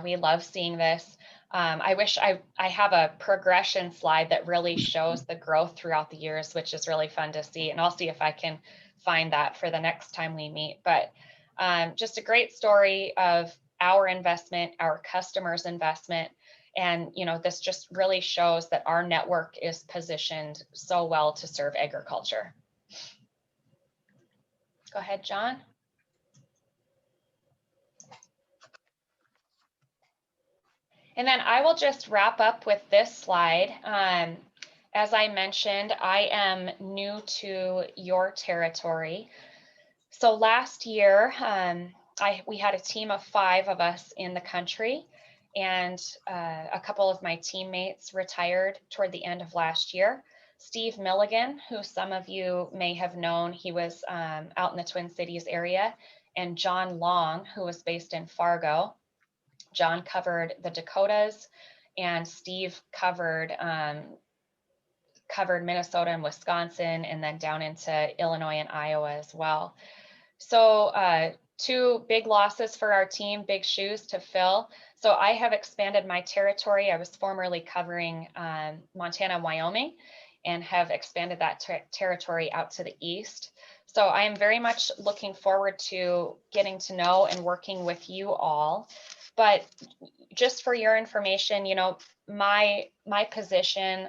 S8: We love seeing this. I wish I have a progression slide that really shows the growth throughout the years, which is really fun to see. And I'll see if I can find that for the next time we meet. But just a great story of our investment, our customers' investment. And, you know, this just really shows that our network is positioned so well to serve agriculture. Go ahead, John. And then I will just wrap up with this slide. As I mentioned, I am new to your territory. So last year, we had a team of 5 of us in the country, and a couple of my teammates retired toward the end of last year. Steve Milligan, who some of you may have known, he was out in the Twin Cities area, and John Long, who was based in Fargo. John covered the Dakotas, and Steve covered Minnesota and Wisconsin, and then down into Illinois and Iowa as well. So 2 big losses for our team, big shoes to fill. So I have expanded my territory. I was formerly covering Montana and Wyoming, and have expanded that territory out to the east. So I am very much looking forward to getting to know and working with you all. But just for your information, you know, my position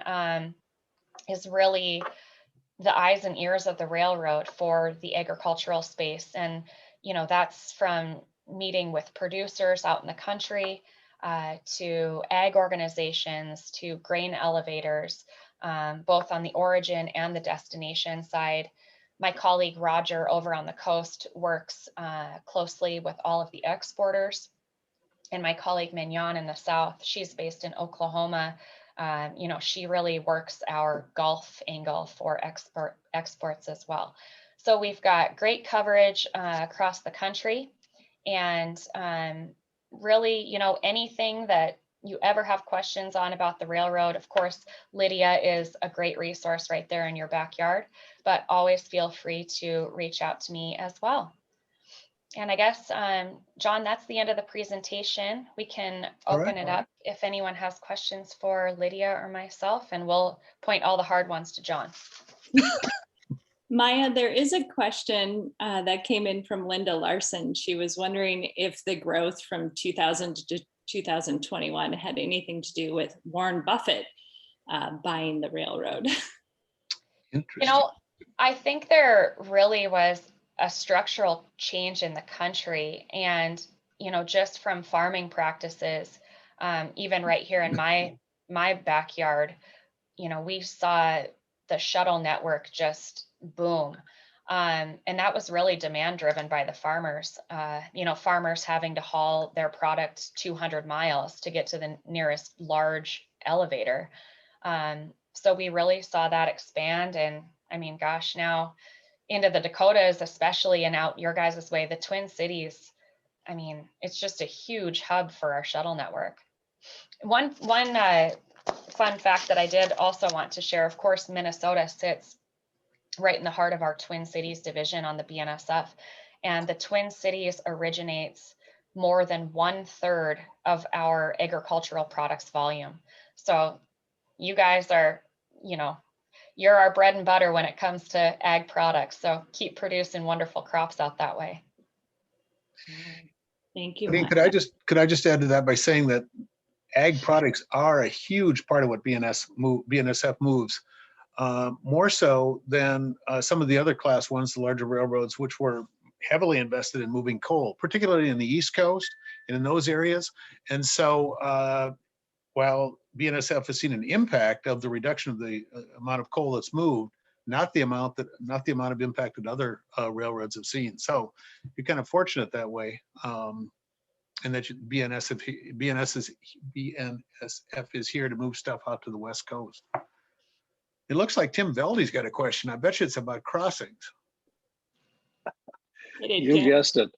S8: is really the eyes and ears of the railroad for the agricultural space. And, you know, that's from meeting with producers out in the country, to ag organizations, to grain elevators, both on the origin and the destination side. My colleague Roger over on the coast works closely with all of the exporters. And my colleague Mignon in the south, she's based in Oklahoma. You know, she really works our Gulf angle for exports as well. So we've got great coverage across the country, and really, you know, anything that you ever have questions on about the railroad, of course, Lydia is a great resource right there in your backyard, but always feel free to reach out to me as well. And I guess, John, that's the end of the presentation. We can open it up if anyone has questions for Lydia or myself, and we'll point all the hard ones to John.
S2: Maya, there is a question that came in from Linda Larson. She was wondering if the growth from 2000 to 2021 had anything to do with Warren Buffett buying the railroad.
S8: You know, I think there really was a structural change in the country, and, you know, just from farming practices, even right here in my backyard, you know, we saw the shuttle network just boom. And that was really demand driven by the farmers, you know, farmers having to haul their product 200 miles to get to the nearest large elevator. So we really saw that expand. And I mean, gosh, now into the Dakotas, especially, and out your guys' way, the Twin Cities, I mean, it's just a huge hub for our shuttle network. One fun fact that I did also want to share, of course, Minnesota sits right in the heart of our Twin Cities division on the BNSF, and the Twin Cities originates more than 1/3 of our agricultural products volume. So you guys are, you know, you're our bread and butter when it comes to ag products. So keep producing wonderful crops out that way.
S2: Thank you.
S4: I mean, could I just add to that by saying that ag products are a huge part of what BNSF moves, more so than some of the other class 1s, the larger railroads, which were heavily invested in moving coal, particularly in the East Coast and in those areas. And so while BNSF has seen an impact of the reduction of the amount of coal that's moved, not the amount of impact that other railroads have seen. So you're kind of fortunate that way, and that BNSF is here to move stuff out to the West Coast. It looks like Tim Veldy's got a question. I bet you it's about crossings.
S9: You guessed it.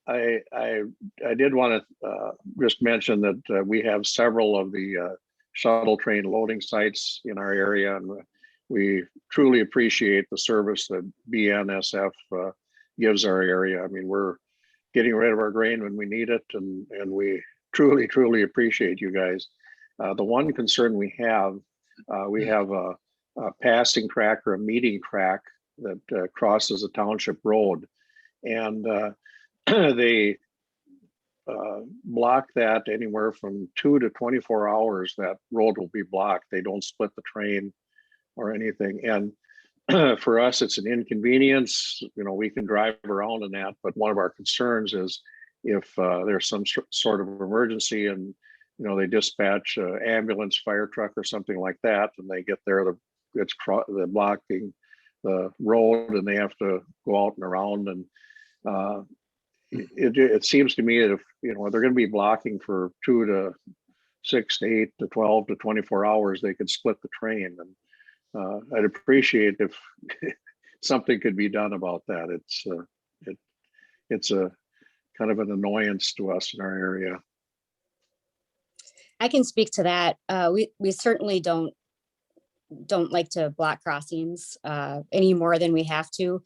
S9: I did want to just mention that we have several of the shuttle train loading sites in our area, and we truly appreciate the service that BNSF gives our area. I mean, we're getting rid of our grain when we need it, and we truly appreciate you guys. The one concern we have a passing track or a meeting track that crosses a township road, and they block that anywhere from 2 to 24 hours. That road will be blocked. They don't split the train or anything. And for us, it's an inconvenience. You know, we can drive around in that, but one of our concerns is if there's some sort of emergency and, you know, they dispatch an ambulance, fire truck or something like that, and they get there, they're blocking the road and they have to go out and around. And it seems to me that if, you know, they're going to be blocking for 2 to 6 to 8 to 12 to 24 hours, they could split the train. And I'd appreciate if something could be done about that. It's a kind of an annoyance to us in our area.
S5: I can speak to that. We certainly don't like to block crossings any more than we have to.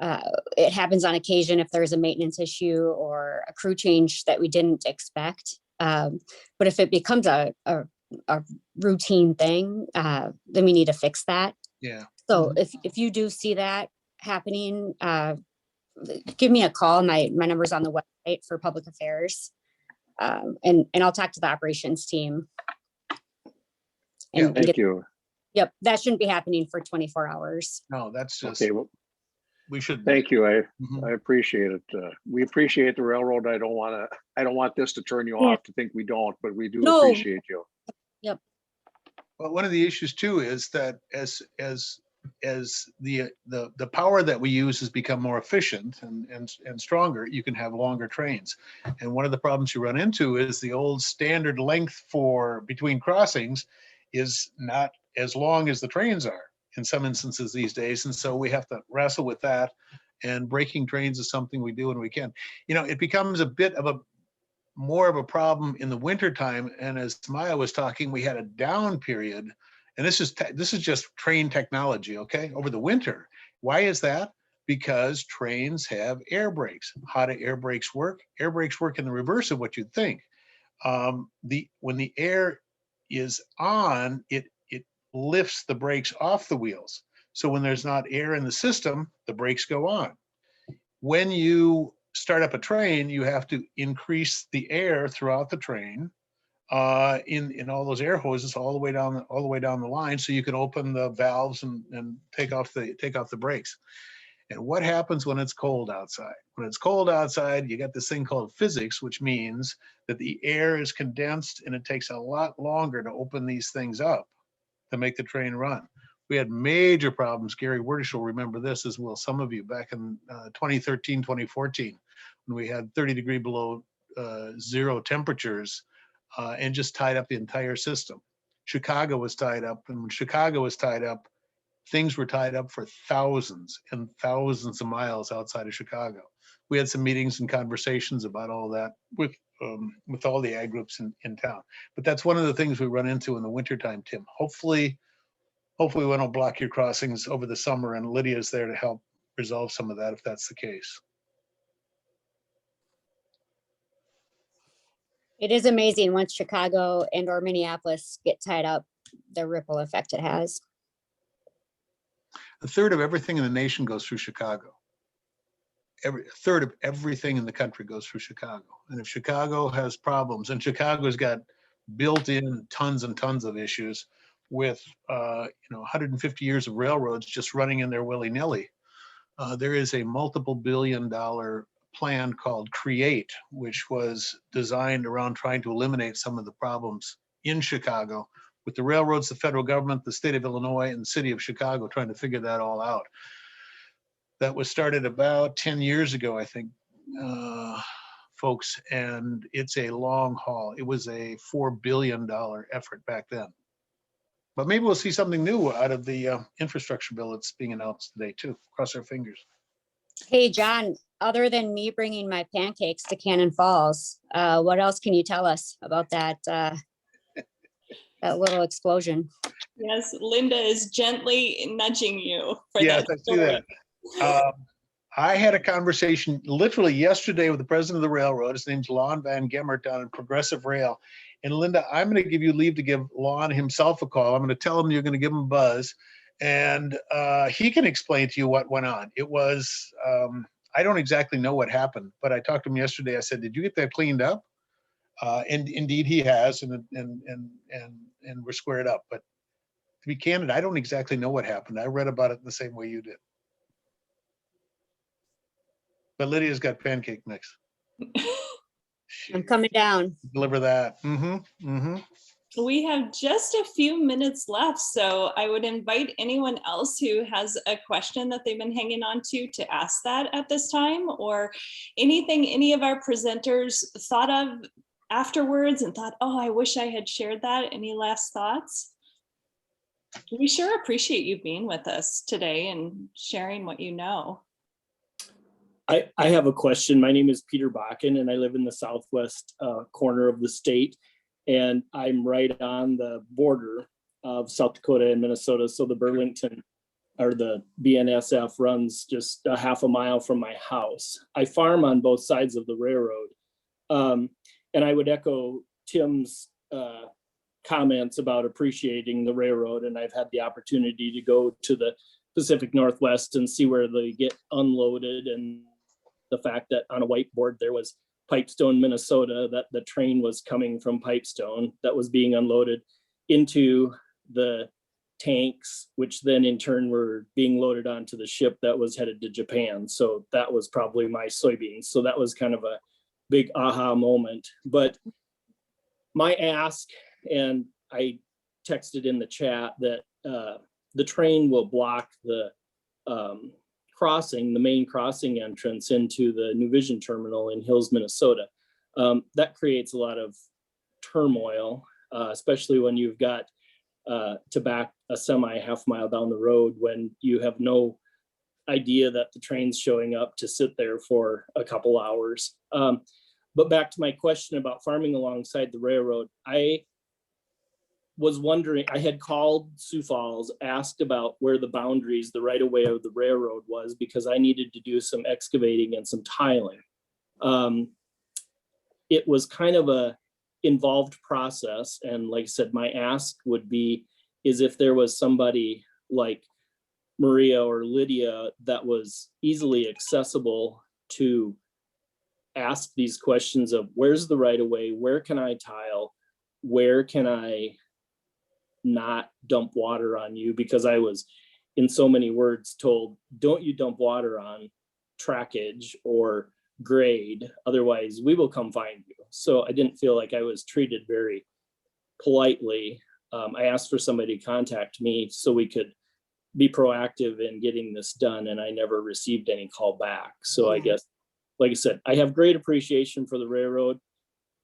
S5: It happens on occasion if there's a maintenance issue or a crew change that we didn't expect. But if it becomes a routine thing, then we need to fix that.
S4: Yeah.
S5: So if you do see that happening, give me a call. My number's on the website for public affairs. And I'll talk to the operations team.
S9: And thank you.
S5: Yep, that shouldn't be happening for 24 hours.
S4: No, that's just,
S9: okay. Well,
S4: we should.
S9: Thank you. I appreciate it. We appreciate the railroad. I don't want this to turn you off to think we don't, but we do appreciate you.
S5: Yep.
S4: Well, one of the issues too is that as the power that we use has become more efficient and stronger, you can have longer trains. And one of the problems you run into is the old standard length for between crossings is not as long as the trains are in some instances these days. And so we have to wrestle with that, and breaking trains is something we do when we can. You know, it becomes a bit of more of a problem in the wintertime. And as Maya was talking, we had a down period. And this is just train technology, okay, over the winter. Why is that? Because trains have air brakes. How do air brakes work? Air brakes work in the reverse of what you'd think. When the air is on, it lifts the brakes off the wheels. So when there's not air in the system, the brakes go on. When you start up a train, you have to increase the air throughout the train. In all those air hoses all the way down the line, so you can open the valves and take off the brakes. And what happens when it's cold outside? When it's cold outside, you got this thing called physics, which means that the air is condensed and it takes a lot longer to open these things up to make the train run. We had major problems. Gary Wordish will remember this, as will some of you, back in 2013, 2014, when we had 30 degree below zero temperatures. And just tied up the entire system. Chicago was tied up, and when Chicago was tied up, things were tied up for thousands and thousands of miles outside of Chicago. We had some meetings and conversations about all that with all the ag groups in town. But that's one of the things we run into in the wintertime, Tim. Hopefully we won't block your crossings over the summer, and Lydia's there to help resolve some of that if that's the case.
S5: It is amazing once Chicago and or Minneapolis get tied up, the ripple effect it has.
S4: A third of everything in the nation goes through Chicago. A third of everything in the country goes through Chicago. And if Chicago has problems, and Chicago's got built-in tons and tons of issues with 150 years of railroads just running in there willy-nilly, there is a multiple billion-dollar plan called CREATE, which was designed around trying to eliminate some of the problems in Chicago with the railroads, the federal government, the state of Illinois, and the city of Chicago trying to figure that all out. That was started about 10 years ago, I think, folks, and it's a long haul. It was a $4 billion effort back then. But maybe we'll see something new out of the infrastructure bill that's being announced today too. Cross our fingers.
S5: Hey, John, other than me bringing my pancakes to Cannon Falls, what else can you tell us about that, that little explosion?
S2: Yes, Linda is gently nudging you for
S4: Yes,
S2: that
S4: I see
S2: story.
S4: that. I had a conversation literally yesterday with the president of the railroad. His name's Lon Van Gemmert down in Progressive Rail. And Linda, I'm going to give you leave to give Lon himself a call. I'm going to tell him you're going to give him a buzz, and he can explain to you what went on. It was, I don't exactly know what happened, but I talked to him yesterday. I said, "Did you get that cleaned up?" And indeed he has, and we're squared up. But to be candid, I don't exactly know what happened. I read about it the same way you did. But Lydia's got pancake mix.
S5: I'm coming down.
S4: Deliver that. Mm-hmm. Mm-hmm.
S2: We have just a few minutes left, so I would invite anyone else who has a question that they've been hanging on to ask that at this time, or anything any of our presenters thought of afterwards and thought, oh, I wish I had shared that. Any last thoughts? We sure appreciate you being with us today and sharing what you know.
S10: I have a question. My name is Peter Bakken, and I live in the southwest corner of the state, and I'm right on the border of South Dakota and Minnesota. So the Burlington, or the BNSF, runs just a half a mile from my house. I farm on both sides of the railroad, and I would echo Tim's comments about appreciating the railroad, and I've had the opportunity to go to the Pacific Northwest and see where they get unloaded, and the fact that on a whiteboard there was Pipestone, Minnesota, that the train was coming from Pipestone that was being unloaded into the tanks, which then in turn were being loaded onto the ship that was headed to Japan. So that was probably my soybeans. So that was kind of a big aha moment. But my ask, and I texted in the chat that the train will block the crossing, the main crossing entrance into the New Vision terminal in Hills, Minnesota. That creates a lot of turmoil, especially when you've got to back a semi half mile down the road when you have no idea that the train's showing up to sit there for a couple hours. But back to my question about farming alongside the railroad, I was wondering, I had called Sioux Falls, asked about where the boundaries, the right of way of the railroad was, because I needed to do some excavating and some tiling. It was kind of a involved process. And like I said, my ask would be, is if there was somebody like Maria or Lydia that was easily accessible to ask these questions of where's the right of way, where can I tile, where can I not dump water on you, because I was in so many words told, don't you dump water on trackage or grade, otherwise we will come find you. So I didn't feel like I was treated very politely. I asked for somebody to contact me so we could be proactive in getting this done, and I never received any call back. So I guess, like I said, I have great appreciation for the railroad.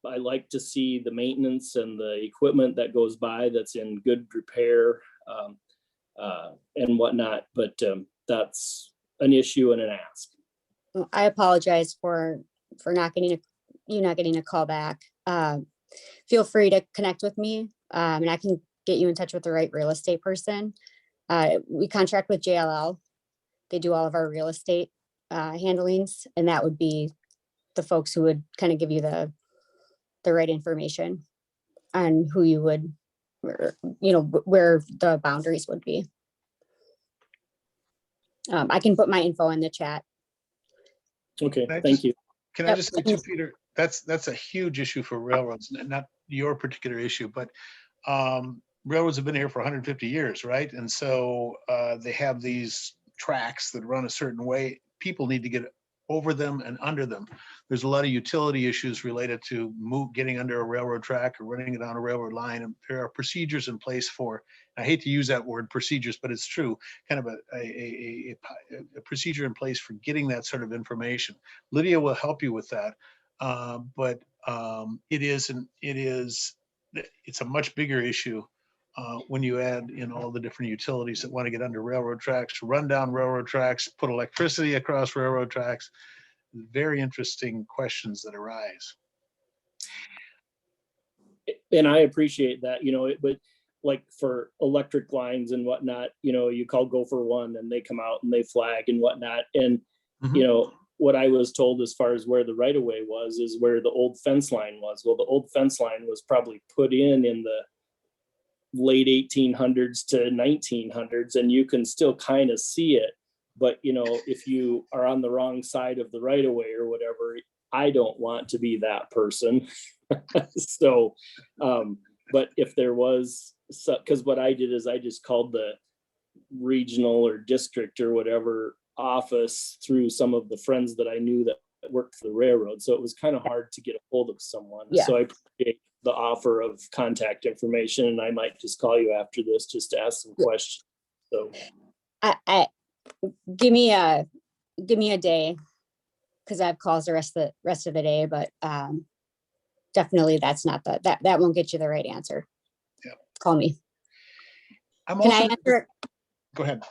S10: I like to see the maintenance and the equipment that goes by that's in good repair and whatnot, but that's an issue and an ask.
S5: I apologize for not getting a call back. Feel free to connect with me, and I can get you in touch with the right real estate person. We contract with JLL. They do all of our real estate handlings, and that would be the folks who would kind of give you the right information on who you would, where the boundaries would be. I can put my info in the chat.
S10: Okay, thank you.
S4: Can I just say too, Peter, that's a huge issue for railroads, not your particular issue, but railroads have been here for 150 years, right? And so they have these tracks that run a certain way. People need to get over them and under them. There's a lot of utility issues related to getting under a railroad track or running it on a railroad line. And there are procedures in place for, I hate to use that word procedures, but it's true, kind of a procedure in place for getting that sort of information. Lydia will help you with that. But it's a much bigger issue when you add in all the different utilities that want to get under railroad tracks, run down railroad tracks, put electricity across railroad tracks. Very interesting questions that arise.
S10: And I appreciate that, but like for electric lines and whatnot, you call Go for One and they come out and they flag and whatnot. And, what I was told as far as where the right of way was, is where the old fence line was. Well, the old fence line was probably put in the late 1800s to 1900s, and you can still kind of see it. But, if you are on the wrong side of the right of way or whatever, I don't want to be that person. So, but if there was, because what I did is I just called the regional or district or whatever office through some of the friends that I knew that worked for the railroad. So it was kind of hard to get a hold of someone.
S5: Yeah.
S10: So I appreciate the offer of contact information, and I might just call you after this just to ask some questions. So
S5: I give me a day, because I have calls the rest of the day, but definitely that's not that won't get you the right answer.
S4: Yeah.
S5: Call me.
S4: Can
S5: I answer?
S4: Go ahead.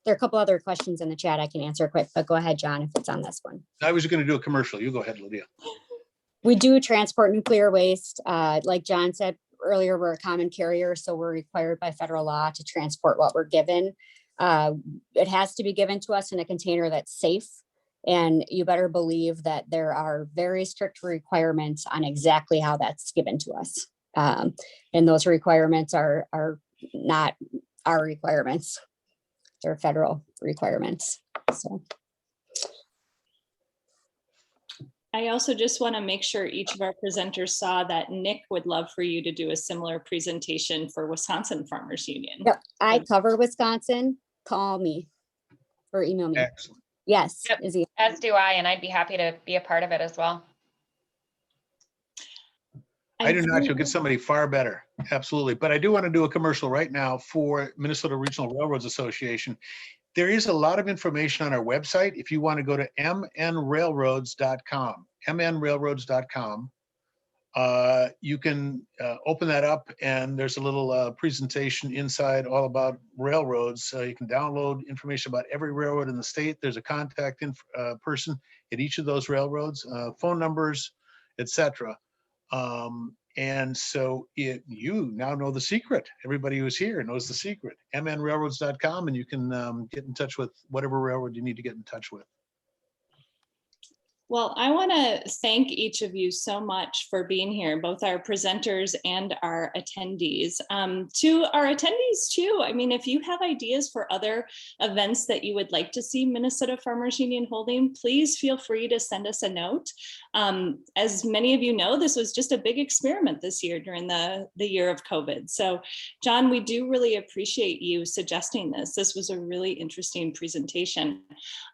S5: There are a couple other questions in the chat I can answer quick, but go ahead, John, if it's on this one.
S4: I was going to do a commercial. You go ahead, Lydia.
S5: We do transport nuclear waste. Like John said earlier, we're a common carrier, so we're required by federal law to transport what we're given. It has to be given to us in a container that's safe. And you better believe that there are very strict requirements on exactly how that's given to us. And those requirements are not our requirements. They're federal requirements. So.
S2: I also just want to make sure each of our presenters saw that Nick would love for you to do a similar presentation for Wisconsin Farmers Union.
S5: Yep, I cover Wisconsin. Call me or email me.
S4: Excellent.
S5: Yes,
S8: Yep.
S5: Izzy.
S8: As do I, and I'd be happy to be a part of it as well.
S4: I do not. You'll get somebody far better. Absolutely. But I do want to do a commercial right now for Minnesota Regional Railroads Association. There is a lot of information on our website. If you want to go to mnrailroads.com, mnrailroads.com, you can open that up, and there's a little presentation inside all about railroads. You can download information about every railroad in the state. There's a contact person at each of those railroads, phone numbers, etc. And so you now know the secret. Everybody who's here knows the secret. mnrailroads.com, and you can get in touch with whatever railroad you need to get in touch with.
S2: Well, I want to thank each of you so much for being here, both our presenters and our attendees. To our attendees too, I mean, if you have ideas for other events that you would like to see Minnesota Farmers Union holding, please feel free to send us a note. As many of you know, this was just a big experiment this year during the year of COVID. So John, we do really appreciate you suggesting this. This was a really interesting presentation.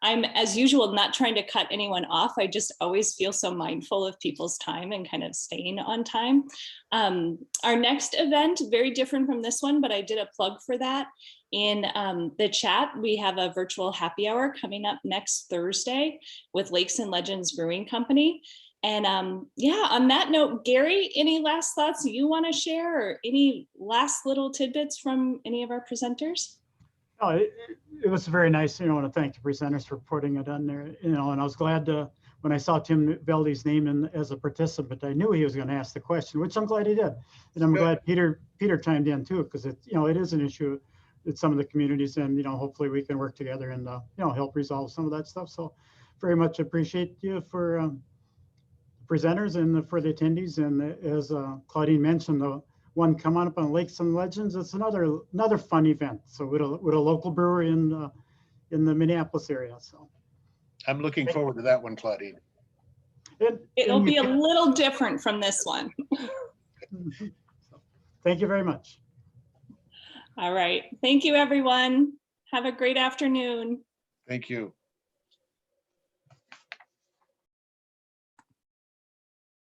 S2: I'm, as usual, not trying to cut anyone off. I just always feel so mindful of people's time and kind of staying on time. Our next event, very different from this one, but I did a plug for that in the chat. We have a virtual happy hour coming up next Thursday with Lakes and Legends Brewing Company. And yeah, on that note, Gary, any last thoughts you want to share, or any last little tidbits from any of our presenters?
S1: Oh, it was very nice. I want to thank the presenters for putting it on there. And I was glad to, when I saw Tim Velde's name as a participant, I knew he was going to ask the question, which I'm glad he did. And I'm glad Peter chimed in too, because it is an issue with some of the communities, and hopefully we can work together and help resolve some of that stuff. So very much appreciate you for presenters and for the attendees. And as Claudine mentioned, the one coming up on Lakes and Legends, it's another fun event. So with a local brewery in the Minneapolis area. So
S4: I'm looking forward to that one, Claudine.
S2: It'll be a little different from this one.
S1: Thank you very much.
S2: All right. Thank you, everyone. Have a great afternoon.
S4: Thank you.